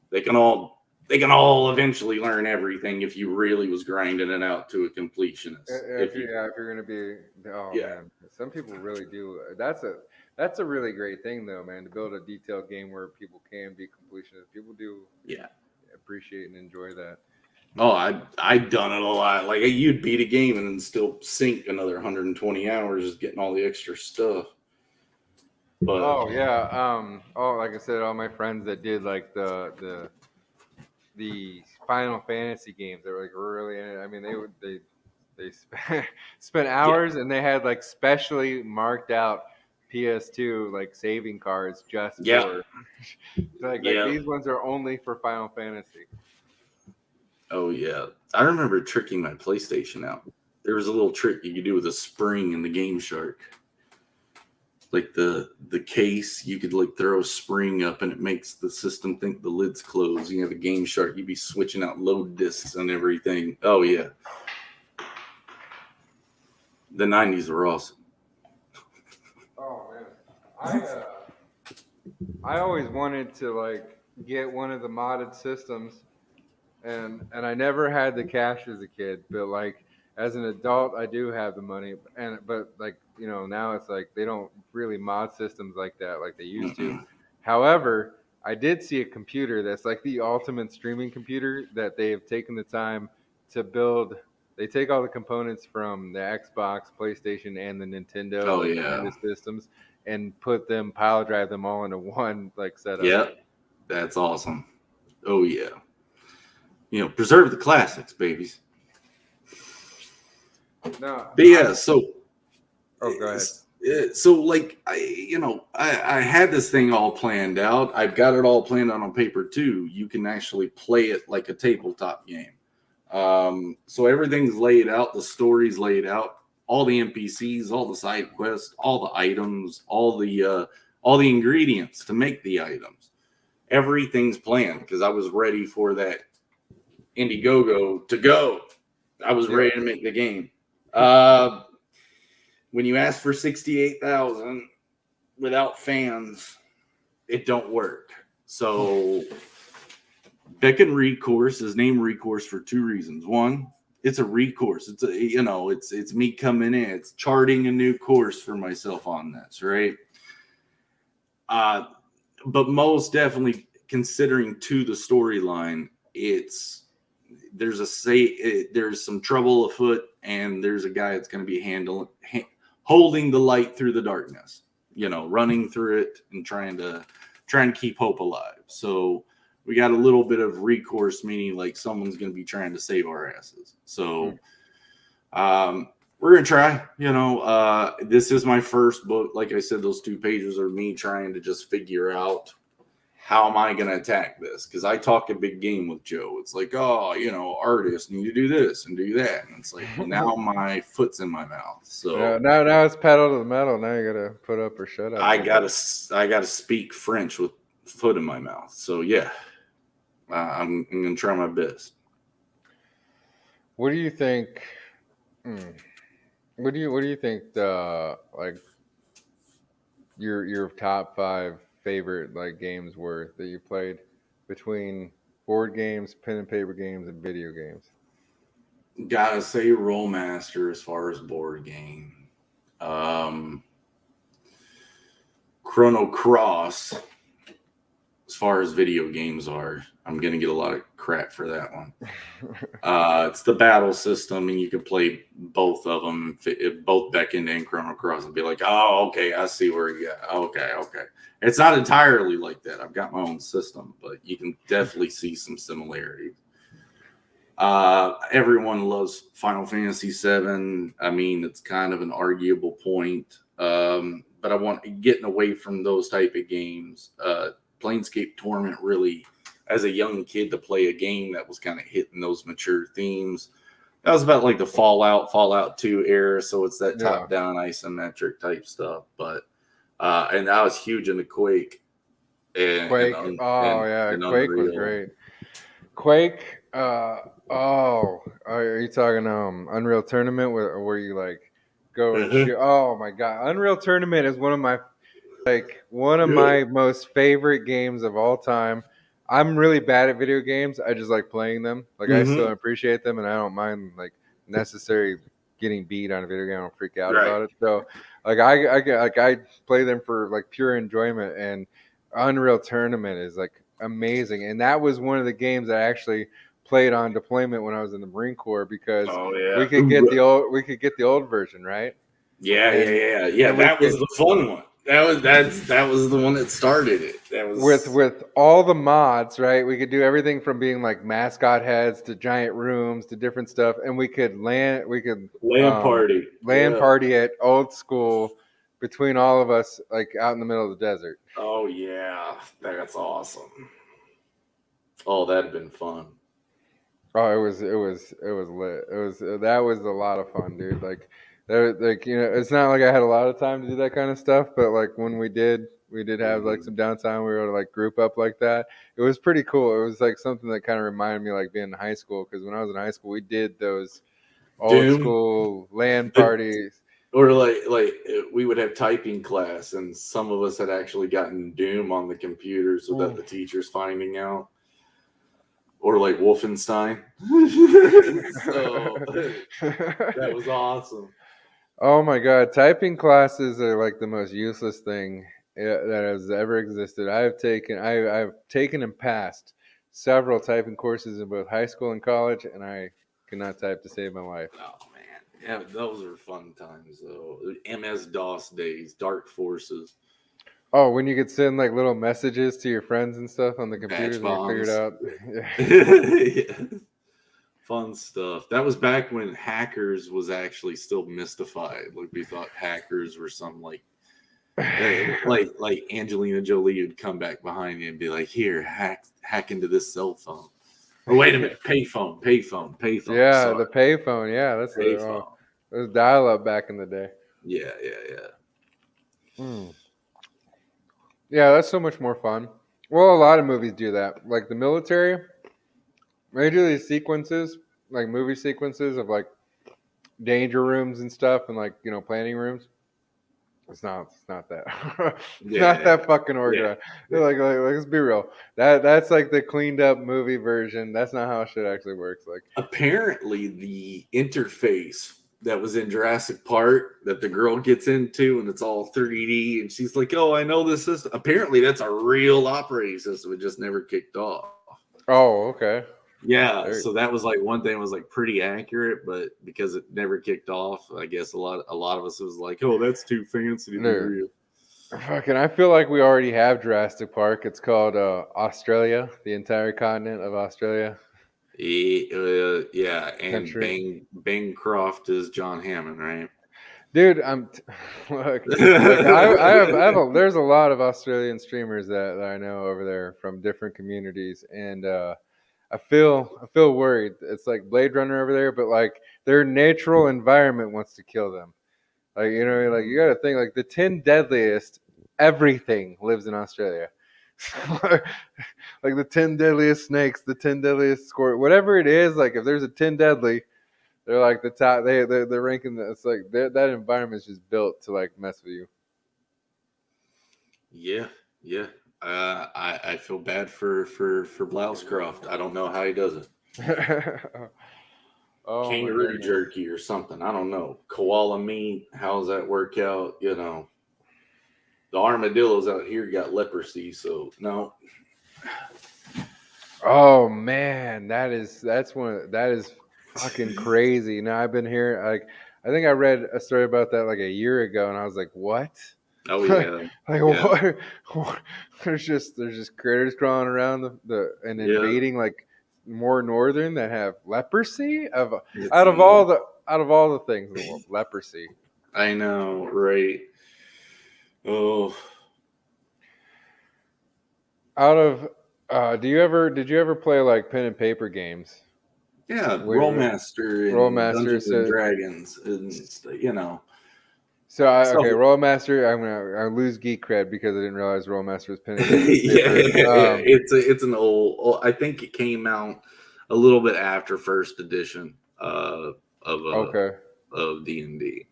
they can all eventually learn everything if you really was grinding it out to a completionist. if you're gonna be, oh Yeah, man, some people really do. That's a really great thing though, man, to build a detailed game where people can be completionists. People do yeah. appreciate and enjoy that. Oh, I done it a lot. Like you'd beat a game and then still sink another 120 hours just getting all the extra stuff. But Oh yeah. Like I said, all my friends that did like the Final Fantasy games, they were like really. I mean, they spent yeah, hours and they had like specially marked out PS2 like saving cards just yeah, for like yeah. these ones are only for Final Fantasy. Oh yeah. I remember tricking my PlayStation out. There was a little trick you could do with a spring in the Game Shark. Like the case, you could like throw a spring up and it makes the system think the lid's closed. You have a Game Shark, you'd be switching out load discs and everything. Oh yeah. The 90s were awesome. Oh man, I always wanted to like get one of the modded systems, and I never had the cash as a kid, but like as an adult, I do have the money, but like now it's like they don't really mod systems like that like they used to. Mm-mm. However, I did see a computer that's like the ultimate streaming computer that they have taken the time to build. They take all the components from the Xbox, PlayStation, and the Nintendo, Oh like yeah. Nintendo systems, and pile drive them all into one like setup. Yep. That's awesome. Oh yeah. Preserve the classics, babies. No, But yeah, so oh, go ahead. like I had this thing all planned out. I've got it all planned out on paper too. You can actually play it like a tabletop game. So everything's laid out, the story's laid out, all the NPCs, all the side quests, all the items, all the ingredients to make the items. Everything's planned because I was ready for that IndieGoGo to go. I was ready to make the game. When you ask for 68,000 without fans, it don't work. So Beckon Recourse is named Recourse for two reasons. One, it's a recourse. It's it's me coming in. It's charting a new course for myself on this, right? But most definitely considering to the storyline, there's some trouble afoot, and there's a guy that's going to be holding the light through the darkness, running through it and trying to keep hope alive. So we got a little bit of recourse, meaning like someone's going to be trying to save our asses. So we're going to try. This is my first book. Like I said, those 2 pages are me trying to just figure out how am I going to attack this? Because I talk a big game with Joe. It's like, artists need to do this and do that. And it's like, well, now my foot's in my mouth. So now it's pedal to the metal. Now you got to put up or shut up. I gotta speak French with foot in my mouth. So yeah, I'm going to try my best. What do you think? What do you think the your top 5 favorite games were that you played between board games, pen and paper games, and video games? Gotta say Rollmaster as far as board game. Chrono Cross as far as video games are. I'm going to get a lot of crap for that one. It's the battle system, and you can play both of them, both Beckon and Chrono Cross, and be like, oh, okay, I see where you got. Okay. It's not entirely like that. I've got my own system, but you can definitely see some similarities. Everyone loves Final Fantasy VII. I mean, it's kind of an arguable point, but I want getting away from those type of games. Planescape Torment really, as a young kid, to play a game that was kind of hitting those mature themes. That was about like the Fallout 2 era, so it's that top-down isometric type stuff. But and I was huge into Quake. Quake was great. Quake. Are you talking Unreal Tournament where you go and shoot? Oh my god, Unreal Tournament is one of my my most favorite games of all time. I'm really bad at video games. I just like playing them. I still appreciate them, and I don't mind necessarily getting beat on a video game. I don't freak out about it. So I play them for pure enjoyment, and Unreal Tournament is amazing. And that was one of the games I actually played on deployment when I was in the Marine Corps because we could get the old version, right? Yeah. That was the fun one. That was the one that started it. That was with all the mods, right? We could do everything from being mascot heads to giant rooms to different stuff, and we could land party at old school between all of us, out in the middle of the desert. Oh yeah, that's awesome. Oh, that'd been fun. Oh, it was lit. That was a lot of fun, dude. It's not like I had a lot of time to do that kind of stuff, but when we did have some downtime. We were able to group up like that. It was pretty cool. It was something that kind of reminded me being in high school, because when I was in high school, we did those old school LAN parties. Or we would have typing class, and some of us had actually gotten Doom on the computers without the teachers finding out. Or Wolfenstein. So that was awesome. Oh my god, typing classes are the most useless thing that has ever existed. I've taken and passed several typing courses in both high school and college, and I could not type to save my life. Oh man, yeah, those were fun times though. MS-DOS days, Dark Forces. Oh, when you could send little messages to your friends and stuff on the computers, and you figured out. Yeah. Fun stuff. That was back when hackers was actually still mystified. We thought hackers were some like Angelina Jolie would come back behind you and be like, "Here, hack into this cell phone." Or wait a minute, payphone. Yeah, sorry. the payphone. Yeah, that's payphone. It was dial-up back in the day. Yeah. Yeah, that's so much more fun. Well, a lot of movies do that. The military, They do these sequences, like movie sequences of like danger rooms and stuff, and like planning rooms. It's not that. It's not Yeah, that fucking yeah. organized. Like, let's be real. That's like the cleaned up movie version. That's not how shit actually works. Like, Apparently, the interface that was in Jurassic Park that the girl gets into, and it's all 3D, and she's like, "Oh, I know this system." Apparently, that's a real operating system. It just never kicked off. oh, okay. Yeah, There- so that was like one thing was like pretty accurate, but because it never kicked off, I guess a lot of us was like, "Oh, that's too fancy to be there. real." Fucking, I feel like we already have Jurassic Park. It's called Australia, the entire continent of Australia. Yeah, and Country. Bancroft is John Hammond, right? Dude, look, there's a lot of Australian streamers that I know over there from different communities, and I feel worried. It's like Blade Runner over there, but like their natural environment wants to kill them. Like like you got to think like the 10 deadliest. Everything lives in Australia. Like the 10 deadliest snakes, the 10 deadliest squirt, whatever it is. Like if there's a 10 deadly, they're like the top. They're ranking. It's like that environment is just built to like mess with you. Yeah, yeah. I feel bad for Blousecroft. I don't know how he does it. Oh my Kangaroo goodness. jerky or something. I don't know. Koala meat. How's that work out? The armadillos out here got leprosy, so no. Oh man, that is fucking crazy. Now I've been here like I think I read a story about that like a year ago, and I was like, what? Oh yeah, Like yeah, what? There's just critters crawling around the and yeah. invading like more northern that have leprosy of It's out of all the out of all the things in the world, leprosy. I know, right? Oh, Out of did you ever play like pen and paper games? yeah. Where Rollmaster and Rollmaster Dungeons and so Dragons, and okay, So Rollmaster. I lose geek cred because I didn't realize Rollmaster was pen and yeah, paper. it's an old. I think it came out a little bit after first edition of Okay. of D&D.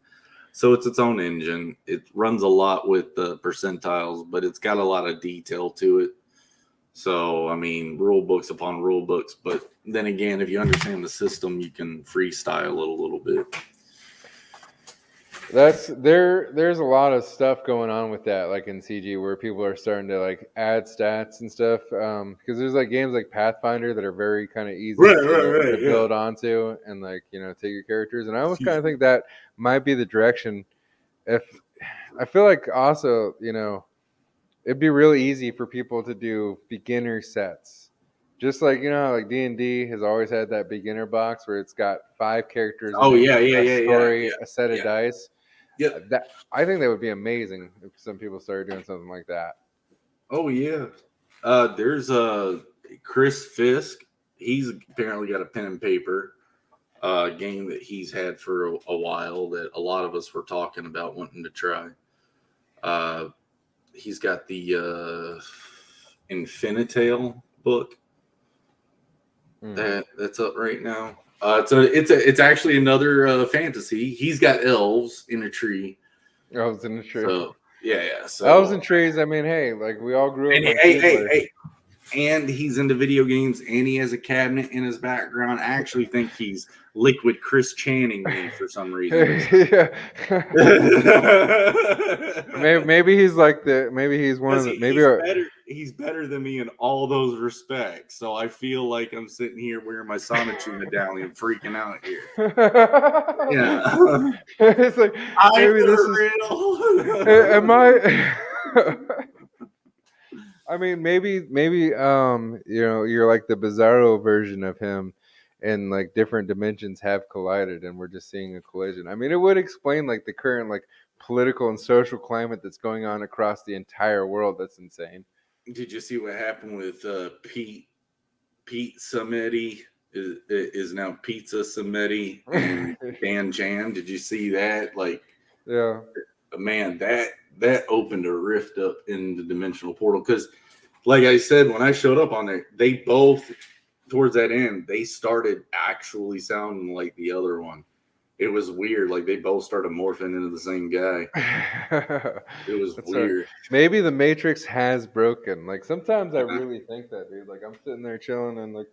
So it's its own engine. It runs a lot with the percentiles, but it's got a lot of detail to it. So I mean, rule books upon rule books. But then again, if you understand the system, you can freestyle it a little bit. There's a lot of stuff going on with that, like in CG, where people are starting to like add stats and stuff. Because there's like games like Pathfinder that are very kind of easy to Right. Yeah. build onto and like take your characters. And I almost kind of think that might be the direction. If I feel like also it'd be really easy for people to do beginner sets. Just like how like D&D has always had that beginner box where it's got 5 characters in Oh it, yeah. a story, a set of Yeah. dice. Yep. That I think that would be amazing if some people started doing something like that. Oh yeah. There's Chris Fisk. He's apparently got a pen and paper game that he's had for a while that a lot of us were talking about wanting to try. He's got the Infinitale book that's up right now. It's actually another fantasy. He's got elves in a tree. Elves in the tree. So yeah. So Elves and trees. I mean, hey, like we all grew up. and On hey, and he's into video games, and he has a cabinet in his background. I actually think he's Liquid Chris Channing me for some reason. maybe he's like maybe he's one of the he's better than me in all those respects. So I feel like I'm sitting here wearing my Sonichu medallion, freaking out here. Yeah, it's like maybe this is real. Am I? I mean, maybe you're like the Bizarro version of him, and like different dimensions have collided, and we're just seeing a collision. I mean, it would explain like the current like political and social climate that's going on across the entire world. That's insane. Did you see what happened with Pete Samedi is now Pizza Samedi and Dan Jan? Did you see that? Like, yeah, man, that opened a rift up in the dimensional portal because, like I said, when I showed up on there, they both towards that end, they started actually sounding like the other one. It was weird. Like they both started morphing into the same guy. It was That's right. weird. Maybe the Matrix has broken. Like sometimes I really think that, dude. Like I'm sitting there chilling and like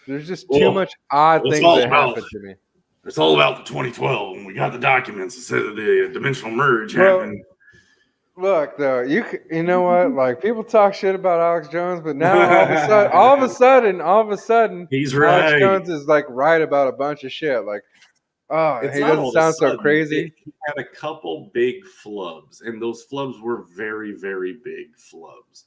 there's just too Well, much odd it's things all that about happen to me. it's all about the 2012 when we got the documents that said that the dimensional merge Bro, happened. look though, you know what? Like people talk shit about Alex Jones, but now all of a sudden, He's Alex right. Jones is like right about a bunch of shit. Like, oh, It's he not doesn't all of a sound so sudden. crazy. He had a couple big flubs, and those flubs were very, very big flubs.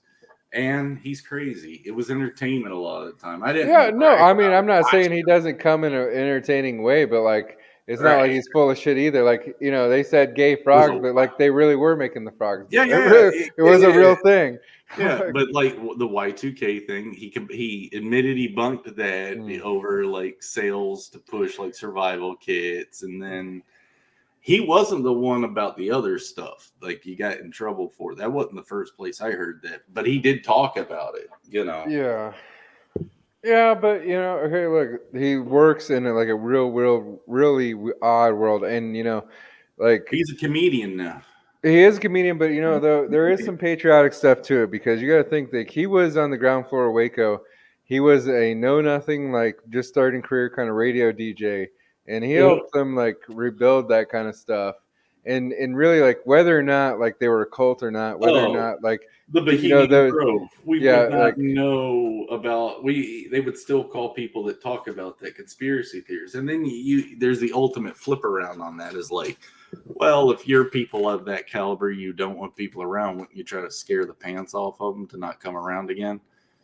And he's crazy. It was entertainment a lot of the time. I Yeah, didn't no, brag I mean, about I'm it. not saying he doesn't come in an entertaining way, but like, it's not like Right. he's full of shit either. Like, they said gay It was frogs, a but like, they really were making the frogs gay. yeah, Like, yeah, really, it yeah, was a yeah. real thing. Yeah, Like, but like the Y2K thing, he admitted he bunked that mm. over like sales to push like survival kits, and then he wasn't the one about the other stuff. Like he got in trouble for that. Wasn't the first place I heard that, but he did talk about it. Yeah, yeah, but okay, look, he works in like a really odd world, and like He's a comedian now. he is a comedian, but though there is some patriotic stuff to it because you got to think that he was on the ground floor of Waco. He was a know nothing, like just starting career kind of radio DJ, and he Yeah. helped them like rebuild that kind of stuff. And really like whether or not like they were a cult or not, whether or Oh, not like the Bohemian those Grove. We yeah would not like know about they would still call people that talk about that conspiracy theories. And then there's the ultimate flip around on that is like, well, if you're people of that caliber, you don't want people around, wouldn't you try to scare the pants off of them to not come around again?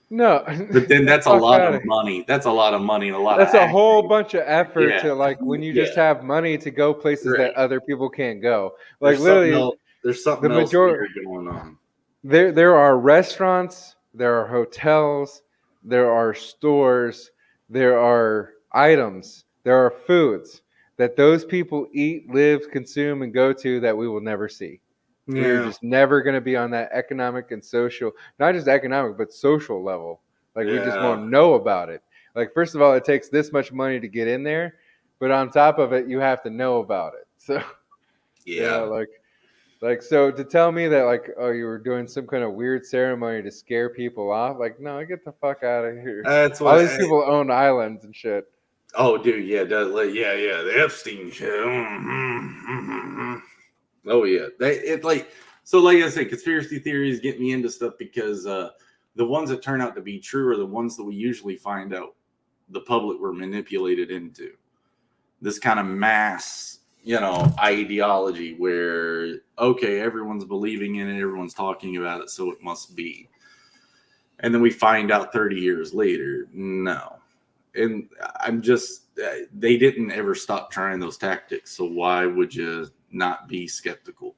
no But then the that's a fuck lot out of of here. money. That's a lot of money and a lot of That's a whole acting. bunch of effort Yeah. to like when you just Yeah. have money to go places that Right. other people can't go. Like There's something literally else. There's something the else major weird going on. there are restaurants, there are hotels, there are stores, there are items, there are foods that those people eat, live, consume, and go to that we will never see. We're Yeah. just never going to be on that economic and social, not just economic, but social level. Like we just Yeah. won't know about it. Like first of all, it takes this much money to get in there, but on top of it, you have to know about it. So Yeah. like so to tell me that like oh you were doing some kind of weird ceremony to scare people off, like no, get the fuck out of here. That's All what. these people own islands and shit. Oh, dude, yeah, yeah, yeah, the Epstein shit. Oh, yeah, so. Like I said, conspiracy theories get me into stuff because the ones that turn out to be true are the ones that we usually find out the public were manipulated into. This kind of mass, ideology where okay, everyone's believing in it, everyone's talking about it, so it must be. And then we find out 30 years later, no. And they didn't ever stop trying those tactics. So why would you not be skeptical?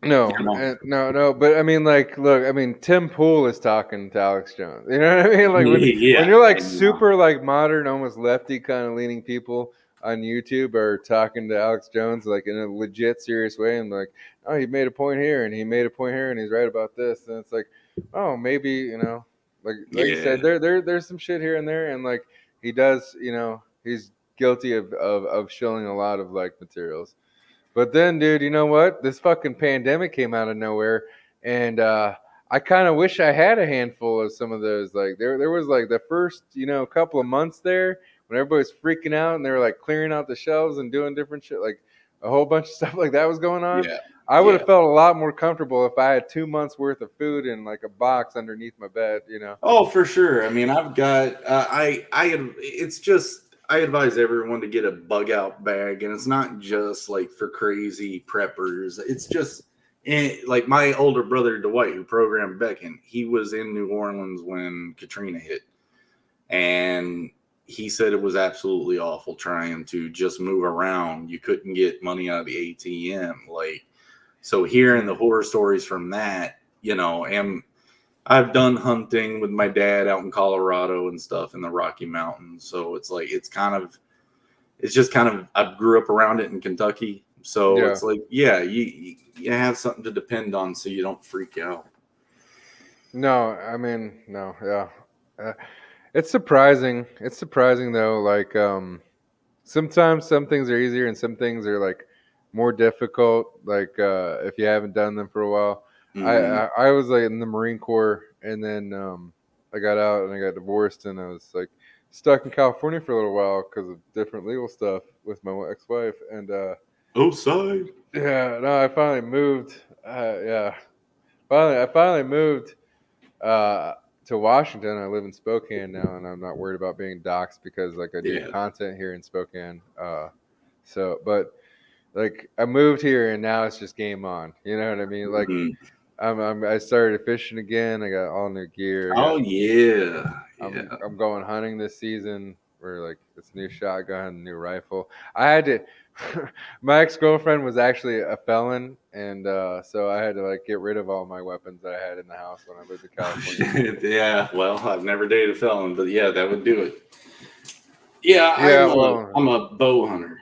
No, You know? no. But I mean, like, look, I mean, Tim Pool is talking to Alex Jones. You know what I mean? Like when Yeah. you're like And, super like modern, almost lefty kind of leaning people on YouTube are talking to Alex Jones like in a legit serious way, and like, oh, he made a point here, and he made a point here, and he's right about this, and it's like, oh, maybe like you yeah. said, there's some shit here and there, and like he does, he's guilty of shilling a lot of like materials. But then, dude, you know what? This fucking pandemic came out of nowhere, and I kind of wish I had a handful of some of those. Like there was like the first, couple of months there when everybody was freaking out and they were like clearing out the shelves and doing different shit, like a whole bunch of stuff like that was going on. Yeah. I would Yeah. have felt a lot more comfortable if I had 2 months worth of food in like a box underneath my bed. Oh, for sure. I mean, I've got, it's just, I advise everyone to get a bug out bag. And it's not just like for crazy preppers. It's just like my older brother, Dwight, who programmed Beckon, he was in New Orleans when Katrina hit. And he said it was absolutely awful trying to just move around. You couldn't get money out of the ATM. So hearing the horror stories from that, and I've done hunting with my dad out in Colorado and stuff in the Rocky Mountains. So it's like, I grew up around it in Kentucky. So Yeah. it's like, yeah, you have something to depend on so you don't freak out. No, I mean, no, yeah. Uh, it's surprising. It's surprising though. Like sometimes some things are easier and some things are like more difficult. Like if you haven't done them for a while. Mm. I was like in the Marine Corps, and then I got out and I got divorced, and I was like stuck in California for a little while because of different legal stuff with my ex-wife. And Outside. yeah, no, I finally moved. Yeah, I finally moved uh, to Washington. I live in Spokane now, and I'm not worried about being doxxed because like I do Yeah. content here in Spokane. But like I moved here, and now it's just game on. You know what I mean? Like Mhm. I started fishing again. I got all new gear. Oh yeah, yeah. I'm going hunting this season. Where like it's new shotgun, new rifle. I had to. My ex girlfriend was actually a felon, and so I had to like get rid of all my weapons that I had in the house when I lived in California. Yeah. Well, I've never dated a felon, but yeah, that would do it. Yeah, Yeah, well, I'm a bow hunter,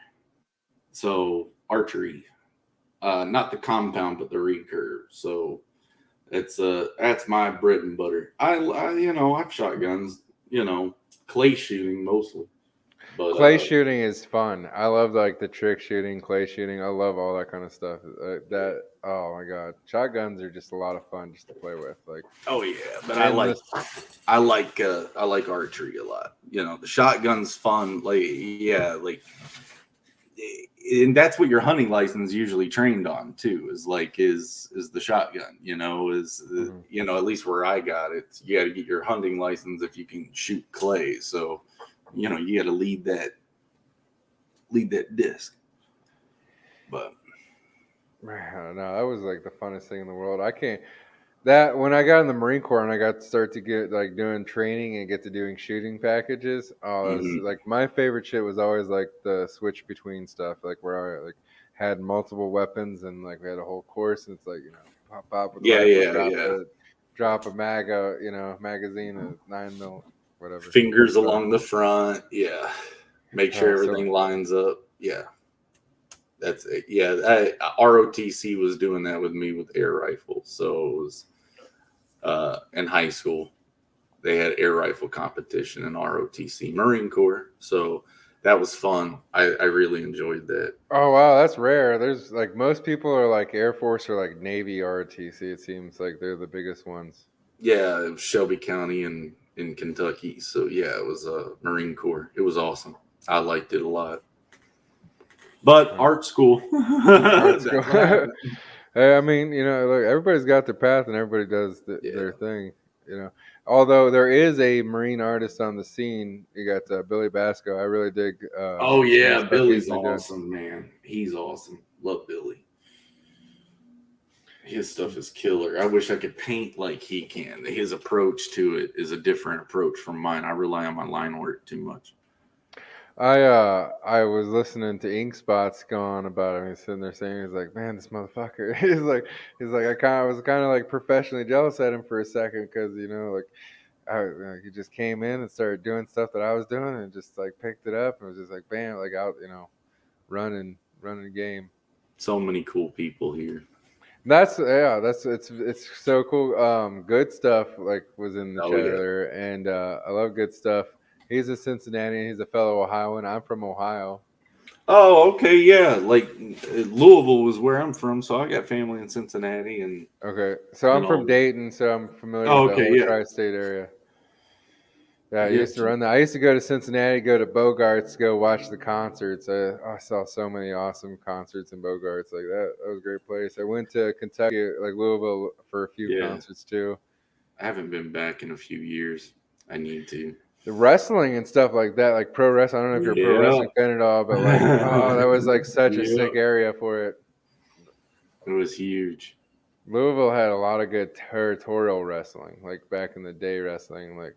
so archery, not the compound, but the recurve. So that's my bread and butter. I've shot guns, clay shooting mostly, but clay shooting is fun. I love like the trick shooting, clay shooting. I love all that kind of stuff. That oh my god, shotguns are just a lot of fun just to play with. Like oh yeah, but endless. I like archery a lot. The shotgun's fun. Like yeah, like and that's what your hunting license usually trained on too. Is the shotgun. Mhm. At least where I got it, you got to get your hunting license if you can shoot clay. So you got to lead that disc. But Man, no, that was like the funnest thing in the world. I can't. That when I got in the Marine Corps and I got to start to get like doing training and get to doing shooting packages, oh, it was mhm. like my favorite shit was always like the switch between stuff, like where I like had multiple weapons and like we had a whole course and it's like pop with the Yeah, rifle, yeah, yeah. drop a magazine, a 9 mil, whatever, Fingers 45. along the front. Yeah, make sure Oh, so everything lines up. Yeah. That's it. Yeah, ROTC was doing that with me with air rifles. So it was in high school. They had air rifle competition in ROTC, Marine Corps. So that was fun. I really enjoyed that. oh wow, that's rare. There's like most people are like Air Force or like Navy ROTC. It seems like they're the biggest ones. Yeah, it was Shelby County in Kentucky. So yeah, it was Marine Corps. It was awesome. I liked it a lot. But Huh. art school, Art school. that's what happened. Hey, I mean, look, everybody's got their path and everybody does their Yeah. thing. You know, although there is a marine artist on the scene, you got Billy Basco. I really dig Oh some of the yeah, stuff he's Billy's been doing. awesome, man. He's awesome. Love Billy. His stuff is killer. I wish I could paint like he can. His approach to it is a different approach from mine. I rely on my line work too much. I was listening to Ink Spots go on about him. He's sitting there saying he's like, man, this motherfucker. He's like I was kind of like professionally jealous at him for a second because like he just came in and started doing stuff that I was doing and just like picked it up and was just like bam, like out, running the game. So many cool people here. It's so cool. Good stuff like was in the Oh chat yeah. earlier, and I love good stuff. He's a Cincinnati. He's a fellow Ohioan. I'm from Ohio. Oh, okay, yeah. Like Louisville was where I'm from, so I got family in Cincinnati and Okay, so I'm from all. Dayton, so I'm familiar with Oh, the okay, whole yeah. tri-state area. Yeah, I Yeah. used to run that. I used to go to Cincinnati, go to Bogarts, go watch the concerts. I saw so many awesome concerts in Bogarts. Like that, that was a great place. I went to Kentucky, like Louisville, for a few Yeah. concerts too. I haven't been back in a few years. I need to. The wrestling and stuff like that, like pro wrestling. I don't know if you're a pro Yeah. wrestling fan at all, but like, oh, that was like such a Yeah. sick area for it. It was huge. Louisville had a lot of good territorial wrestling, like back in the day wrestling, like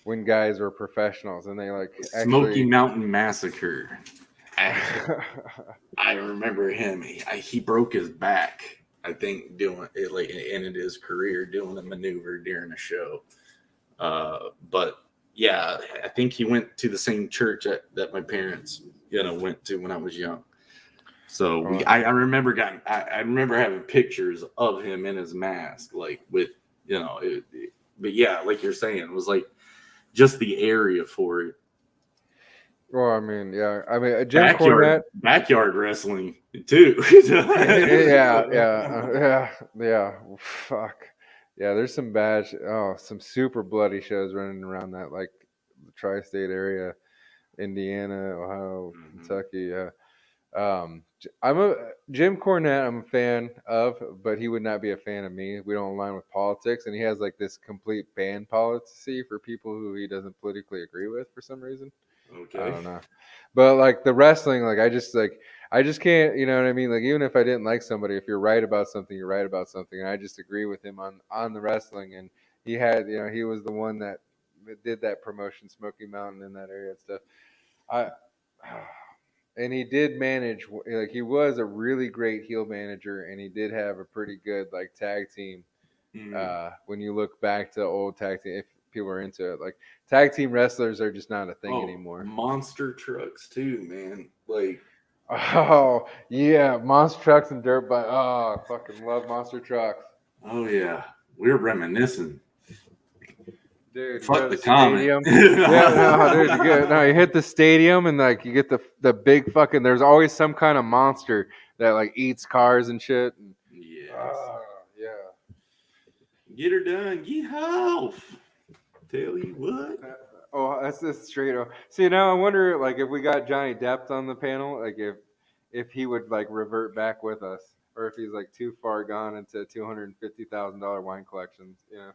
when guys were professionals and they like Smoky actually. Mountain Massacre. I, I remember him. He broke his back. I think doing it like ended his career doing a maneuver during a show. But yeah, I think he went to the same church that my parents went to when I was young. So Well, I remember I remember having pictures of him in his mask, like with yeah, like you're saying, it was like just the area for it. Well, I mean, yeah. I mean, Jim Cornette. Backyard wrestling too. Yeah. Fuck. Yeah, there's some bad, some super bloody shows running around that, like the tri-state area, Indiana, Ohio, Kentucky. Yeah. I'm a Jim Cornette. I'm a fan of, but he would not be a fan of me. We don't align with politics, and he has like this complete ban policy for people who he doesn't politically agree with for some reason. Okay. I don't know, but like the wrestling, like I just can't. You know what I mean? Like even if I didn't like somebody, if you're right about something, you're right about something, and I just agree with him on the wrestling. And he had, he was the one that did that promotion, Smoky Mountain in that area and stuff. I. And he did manage, like he was a really great heel manager, and he did have a pretty good like tag team. When you look back to old tag team, if people are into it, like tag team wrestlers are just not a thing anymore. Monster trucks too, man. Like, oh yeah, monster trucks and dirt bike. Oh, I fucking love monster trucks. Oh yeah, we're reminiscing. Dude, fuck the stadium. You hit the stadium and like you get the big fucking. There's always some kind of monster that like eats cars and shit. And, yeah. Get her done. Get off. Tell you what. Oh, that's just straight up. See, now I wonder, like, if we got Johnny Depp on the panel, like if he would like revert back with us, or if he's like too far gone into $250,000 wine collections. Yeah.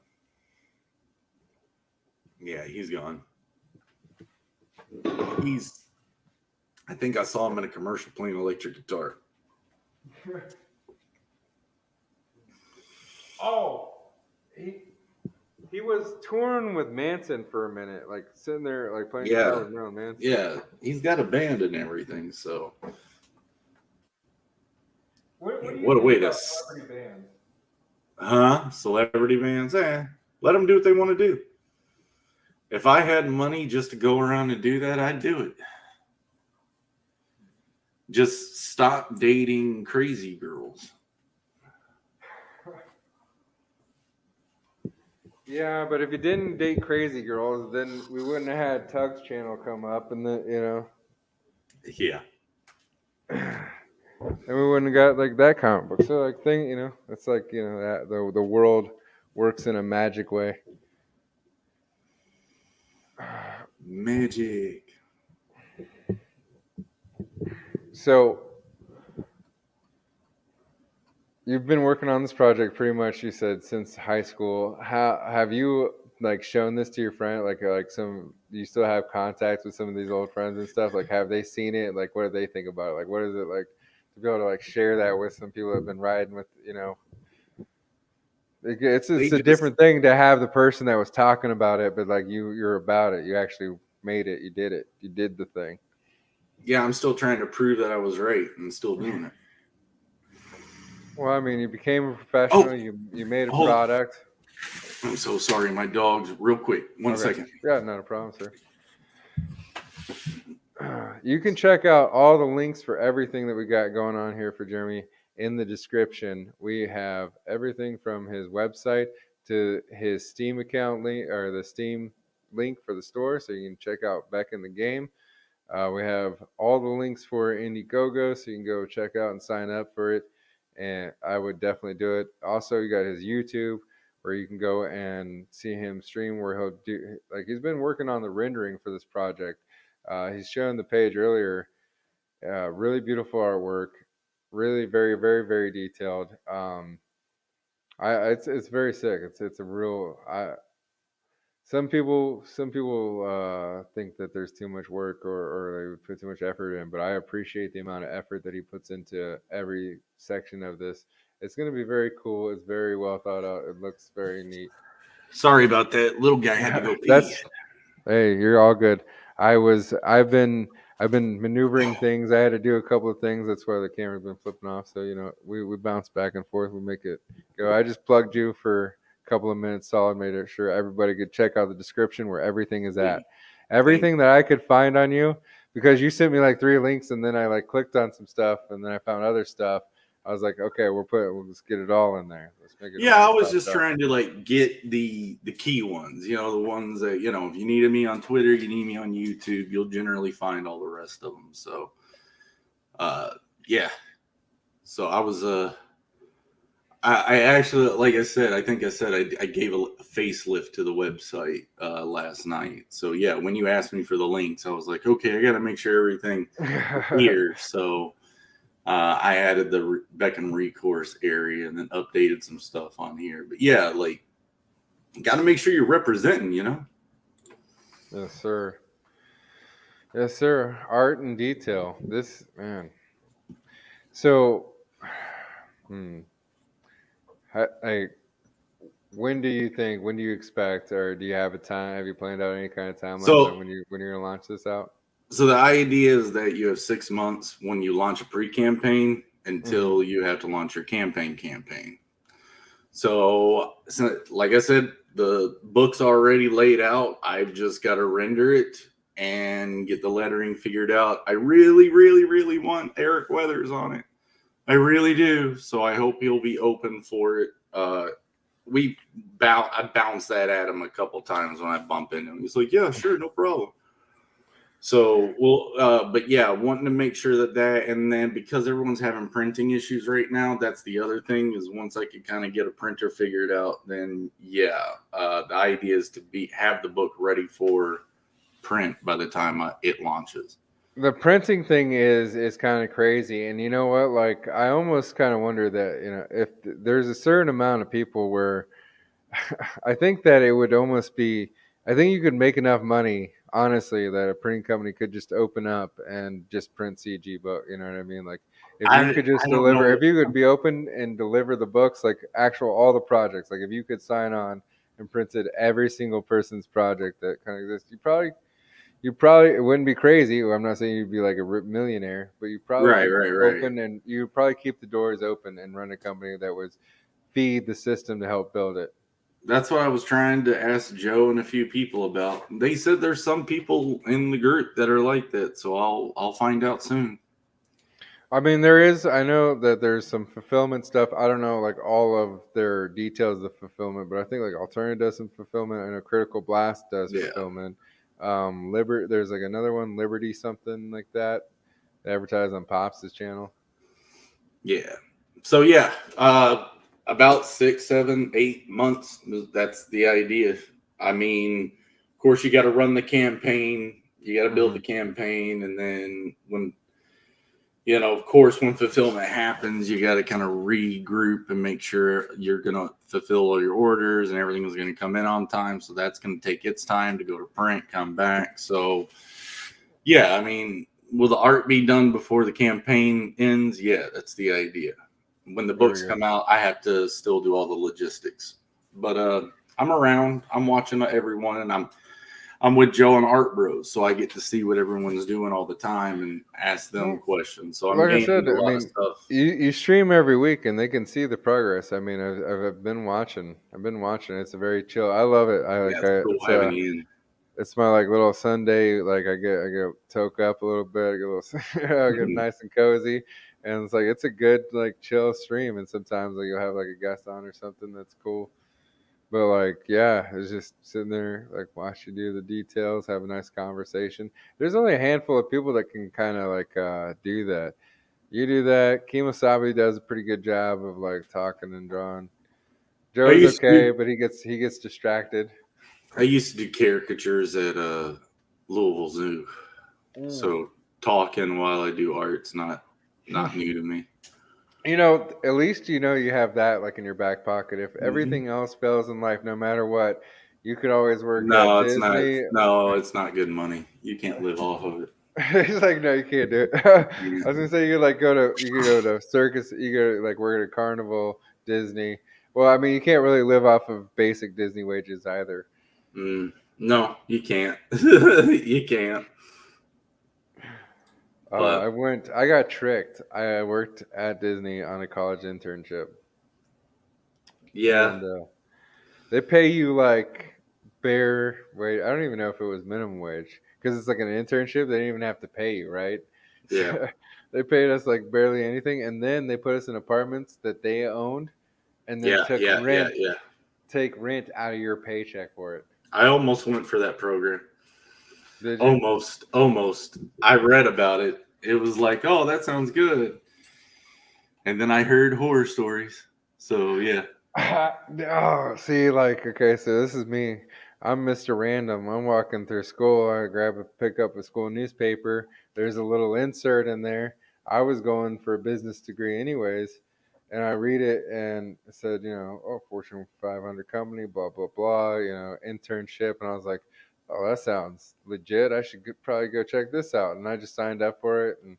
Yeah, he's gone. I think I saw him in a commercial playing electric guitar. Oh, he was touring with Manson for a minute, like sitting there, like playing guitar with Marilyn Manson. Yeah, he's got a band and everything. So, what a way to celebrity bands? Celebrity bands? Let them do what they want to do. If I had money just to go around and do that, I'd do it. Just stop dating crazy girls. Yeah, but if you didn't date crazy girls, then we wouldn't have had Tug's channel come up, and Yeah. And we wouldn't have got like that comic book. So like it's like that the world works in a magic way. Magic. So you've been working on this project pretty much, you said, since high school. How have you like shown this to your friend? Like do you still have contacts with some of these old friends and stuff? Like have they seen it? Like what do they think about it? Like what is it like to be able to like share that with some people that have been riding with, It's a different thing to have the person that was talking about it, but like you're about it. You actually made it. You did it. You did the thing. Yeah, I'm still trying to prove that I was right and still doing it. Well, I mean, you became a professional. You made a product. I'm so sorry. My dog's real quick. One second. Yeah, not a problem, sir. You can check out all the links for everything that we got going on here for Jeremy in the description. We have everything from his website to his Steam account link, or the Steam link for the store, so you can check out Back in the Game. We have all the links for IndieGoGo, so you can go check out and sign up for it. And I would definitely do it. Also, you got his YouTube, where you can go and see him stream, where he'll do, like, he's been working on the rendering for this project. He's shown the page earlier. Really beautiful artwork. Really very, very, very detailed. It's very sick. It's a real. Some people think that there's too much work, or they would put too much effort in, but I appreciate the amount of effort that he puts into every section of this. It's going to be very cool. It's very well thought out. It looks very neat. Sorry about that. Little guy had to go pee. Hey, you're all good. I've been maneuvering things. I had to do a couple of things. That's why the camera's been flipping off. So we bounce back and forth. We make it go. I just plugged you for couple of minutes solid, made it sure everybody could check out the description where everything is at. Everything that I could find on you, because you sent me like 3 links, and then I like clicked on some stuff, and then I found other stuff. I was like, okay, we'll just get it all in there. Let's make it Yeah, I one was stop just shop. trying to like get the key ones, the ones that, if you needed me on Twitter, you need me on YouTube, you'll generally find all the rest of them. So, uh, yeah. So I actually, like I said, I think I said I gave a facelift to the website last night. So yeah, when you asked me for the links, I was like, okay, I got to make sure everything is here. So I added the Beckon recourse area and then updated some stuff on here. But yeah, like, got to make sure you're representing. Yes, sir. Yes, sir. Art and detail. This man. So, hmm, when do you think? When do you expect? Or do you have a time? Have you planned out any kind of timelines on So when you're gonna launch this out? So the idea is that you have 6 months when you launch a pre-campaign Mm-hmm. until you have to launch your campaign. So, like I said, the book's already laid out. I've just got to render it and get the lettering figured out. I really, really, really want Eric Weathers on it. I really do. So I hope he'll be open for it. I bounced that at him a couple times when I bump into him. He's like, "Yeah, sure, no problem." So but yeah, wanting to make sure and then because everyone's having printing issues right now, that's the other thing is once I could kind of get a printer figured out, then yeah, the idea is to have the book ready for print by the time it launches. The printing thing is kind of crazy, and you know what? Like, I almost kind of wonder that if there's a certain amount of people where I think that it would almost be. I think you could make enough money, honestly, that a printing company could just open up and just print CG book. You know what I mean? Like, if you could I just don't deliver, know. if you could be open and deliver the books, like actual all the projects, like if you could sign on and printed every single person's project that kind of exists, you probably it wouldn't be crazy. I'm not saying you'd be like a millionaire, but you probably Right, could right, right. open and you probably keep the doors open and run a company that would feed the system to help build it. That's what I was trying to ask Joe and a few people about. They said there's some people in the group that are like that, so I'll find out soon. I mean, there is. I know that there's some fulfillment stuff. I don't know like all of their details of fulfillment, but I think like Alterna does some fulfillment. I know Critical Blast does Yeah, fulfillment. There's like another one, Liberty something like that. They advertise on Pops' channel. yeah. So yeah, about 6, 7, 8 months. That's the idea. I mean, of course, you got to run the campaign. You got to build Hmm. the campaign, and then of course, when fulfillment happens, you got to kind of regroup and make sure you're going to fulfill all your orders and everything is going to come in on time. So that's going to take its time to go to print, come back. So yeah, I mean, will the art be done before the campaign ends? Yeah, that's the idea. When the There we books go. come out, I have to still do all the logistics. But I'm around. I'm watching everyone, and I'm with Joe and Art Bros, so I get to see what everyone's doing all the time and ask them Well, questions. So I'm like I gaining said, a I lot of mean, stuff. you stream every week and they can see the progress. I mean, I've been watching. I've been watching. It's a very chill. I love it. Yeah, it's cool having you in. It's my like little Sunday. Like I get toke up a little bit. I get a little I get Mhm. nice and cozy, and it's like it's a good like chill stream. And sometimes like you'll have like a guest on or something that's cool. But like yeah, it's just sitting there like watch you do the details, have a nice conversation. There's only a handful of people that can kind of like do that. You do that. Kemosabe does a pretty good job of like talking and drawing. I Joe's used to okay, do but he gets distracted. I used to do caricatures at Louisville Zoo. Mm. So talking while I do art's not new to me. At least you have that like in your back pocket. If Hmm. everything else fails in life, no matter what, you could always work at No, it's not. Disney. No, it's not good money. You can't live off of it. He's like, no, you can't do it. I was Yeah. gonna say you could go to circus, you go to like work at a carnival, Disney. Well, I mean, you can't really live off of basic Disney wages either. No, you can't. You can't. But I got tricked. I worked at Disney on a college internship, yeah, and they pay you like bare wage. I don't even know if it was minimum wage because it's like an internship. They didn't even have to pay you, right? Yeah. They paid us like barely anything, and then they put us in apartments that they owned, and then Yeah. Yeah. Yeah. Yeah. take rent out of your paycheck for it. I almost went for that program. Did you? Almost. I read about it. It was like, oh, that sounds good. And then I heard horror stories. So yeah. Oh, see, like, okay, so this is me. I'm Mr. Random. I'm walking through school. I pick up a school newspaper. There's a little insert in there. I was going for a business degree anyways, and I read it and it said, oh, Fortune 500 company, blah blah blah, internship, and I was like, oh, that sounds legit. I should probably go check this out, and I just signed up for it, and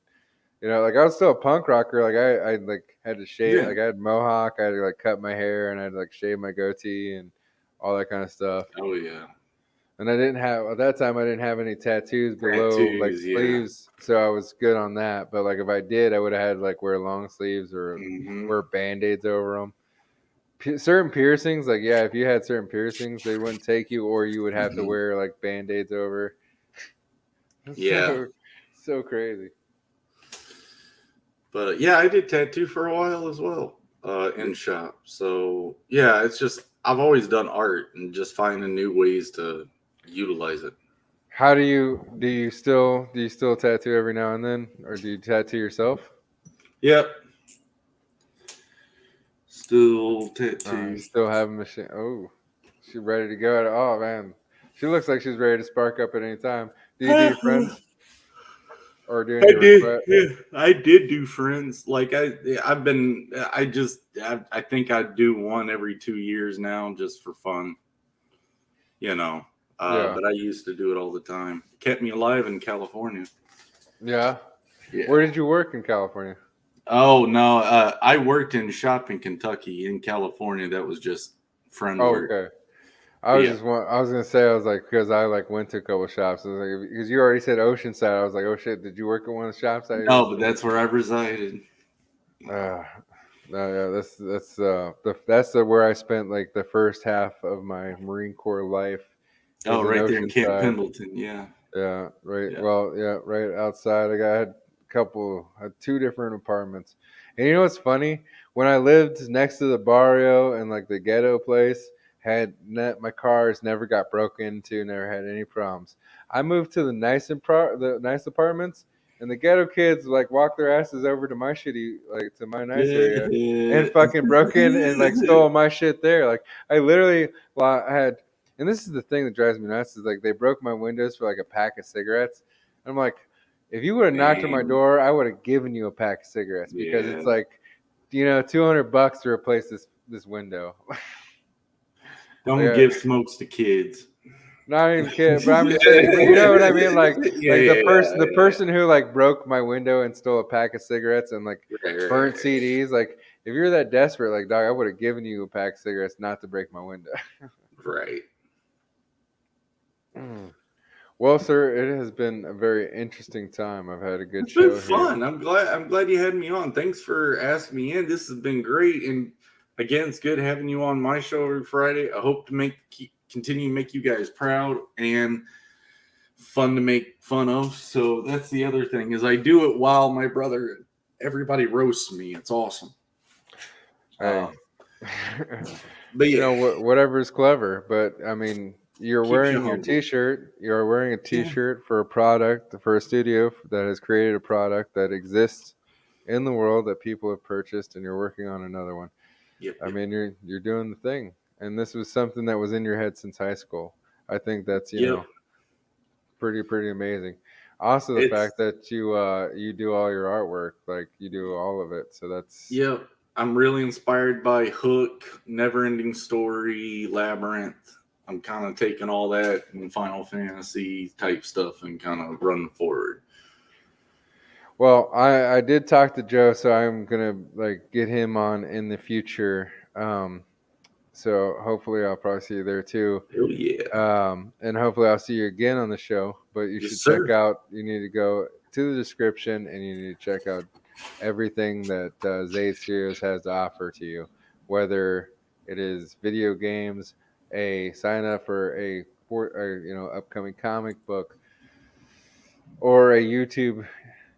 like I was still a punk rocker. Like I like had to shave. Yeah. Like I had mohawk. I had to like cut my hair, and I had to like shave my goatee and all that kind of stuff. Oh yeah. And I didn't have at that time. I didn't have any tattoos below like Tattoos. Yeah. sleeves, so I was good on that. But like if I did, I would have had to like wear long sleeves or Hmm. wear band-aids over them. Certain piercings, like yeah, if you had certain piercings, they wouldn't take you, or you would have to Hmm. wear like band-aids over. Yeah. So crazy. But yeah, I did tattoo for a while as well in shop. So yeah, it's just I've always done art and just finding new ways to utilize it. How do you still tattoo every now and then, or do you tattoo yourself? Yep. Still tattoo. Still have a machine. Oh, she's ready to go. Oh man, she looks like she's ready to spark up at any time. Do you do your friends or do any I did. request? Yeah, I did do friends. Like I've been. I think I do one every 2 years now, just for fun. You know. Yeah, But I used to do it all the time. Kept me alive in California. yeah. Yeah. Where did you work in California? Oh no, I worked in shop in Kentucky. In California, that was just friend Oh, work. okay. But yeah. I was gonna say I was like because I like went to a couple shops. I was like because you already said Oceanside. I was like, oh shit, did you work at one of the shops that you No, was? but that's where I resided. Uh, no, yeah, that's where I spent like the first half of my Marine Corps life Oh, was in right there in Camp Oceanside. Pendleton. Yeah. Yeah, right. Yeah. Well, yeah, right outside. Had two different apartments. And you know what's funny? When I lived next to the barrio and like the ghetto place, my cars never got broken into, never had any problems. I moved to the nice apartments, and the ghetto kids like walk their asses over to my shitty like to my nice area, and fucking broke in and like stole my shit there. Like I literally, well, I had and this is the thing that drives me nuts is like they broke my windows for like a pack of cigarettes. I'm like, if you would have knocked on my Man. door, I would have given you a pack of cigarettes because Yeah. it's like, $200 to replace this window. Don't Like, give smokes to kids. not even kidding, but I'm just saying. But you know what I mean? Yeah, Like yeah, the yeah. person who like broke my window and stole a pack of cigarettes and like burnt Right. CDs. Like, if you're that desperate, like dog, I would have given you a pack of cigarettes not to break my window. Right. Mm. Well, sir, it has been a very interesting time. I've had a good It's been show here. fun. I'm glad you had me on. Thanks for asking me in. This has been great. And again, it's good having you on my show every Friday. I hope to continue to make you guys proud and fun to make fun of. So that's the other thing is I do it while my brother everybody roasts me. It's awesome. Hey, Um, but yeah, whatever is clever. But I mean, you're keeps you wearing your humble. T-shirt. You're wearing a Yeah. T-shirt for a product, for a studio that has created a product that exists in the world that people have purchased, and you're working on another one. Yep. I Yep. mean, you're doing the thing, and this was something that was in your head since high school. I think that's Yep. pretty amazing. Also, the It's fact that you do all your artwork, like you do all of it. So that's Yep. I'm really inspired by Hook, Neverending Story, Labyrinth. I'm kind of taking all that and Final Fantasy type stuff and kind of running forward. well. I did talk to Joe, so I'm gonna like get him on in the future. So hopefully I'll probably see you there too. Oh yeah. And hopefully I'll see you again on the show. But you Yes, should check sir. out. You need to go to the description, and you need to check out everything that Zayd Studios has to offer to you, whether it is video games, a sign up for a upcoming comic book, or a YouTube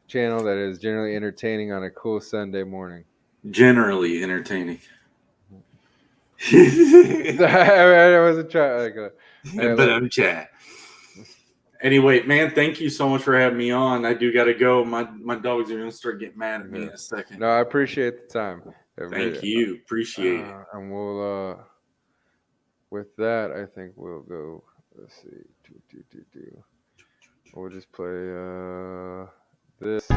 channel that is generally entertaining on a cool Sunday morning. Generally entertaining. I wasn't trying. But I'm chat. Anyway, man, thank you so much for having me on. I do got to go. My dogs are going to start getting mad at me in a second. No, I appreciate the time. Thank you. Appreciate it. And we'll, with that, I think we'll go. Let's see. We'll just play this.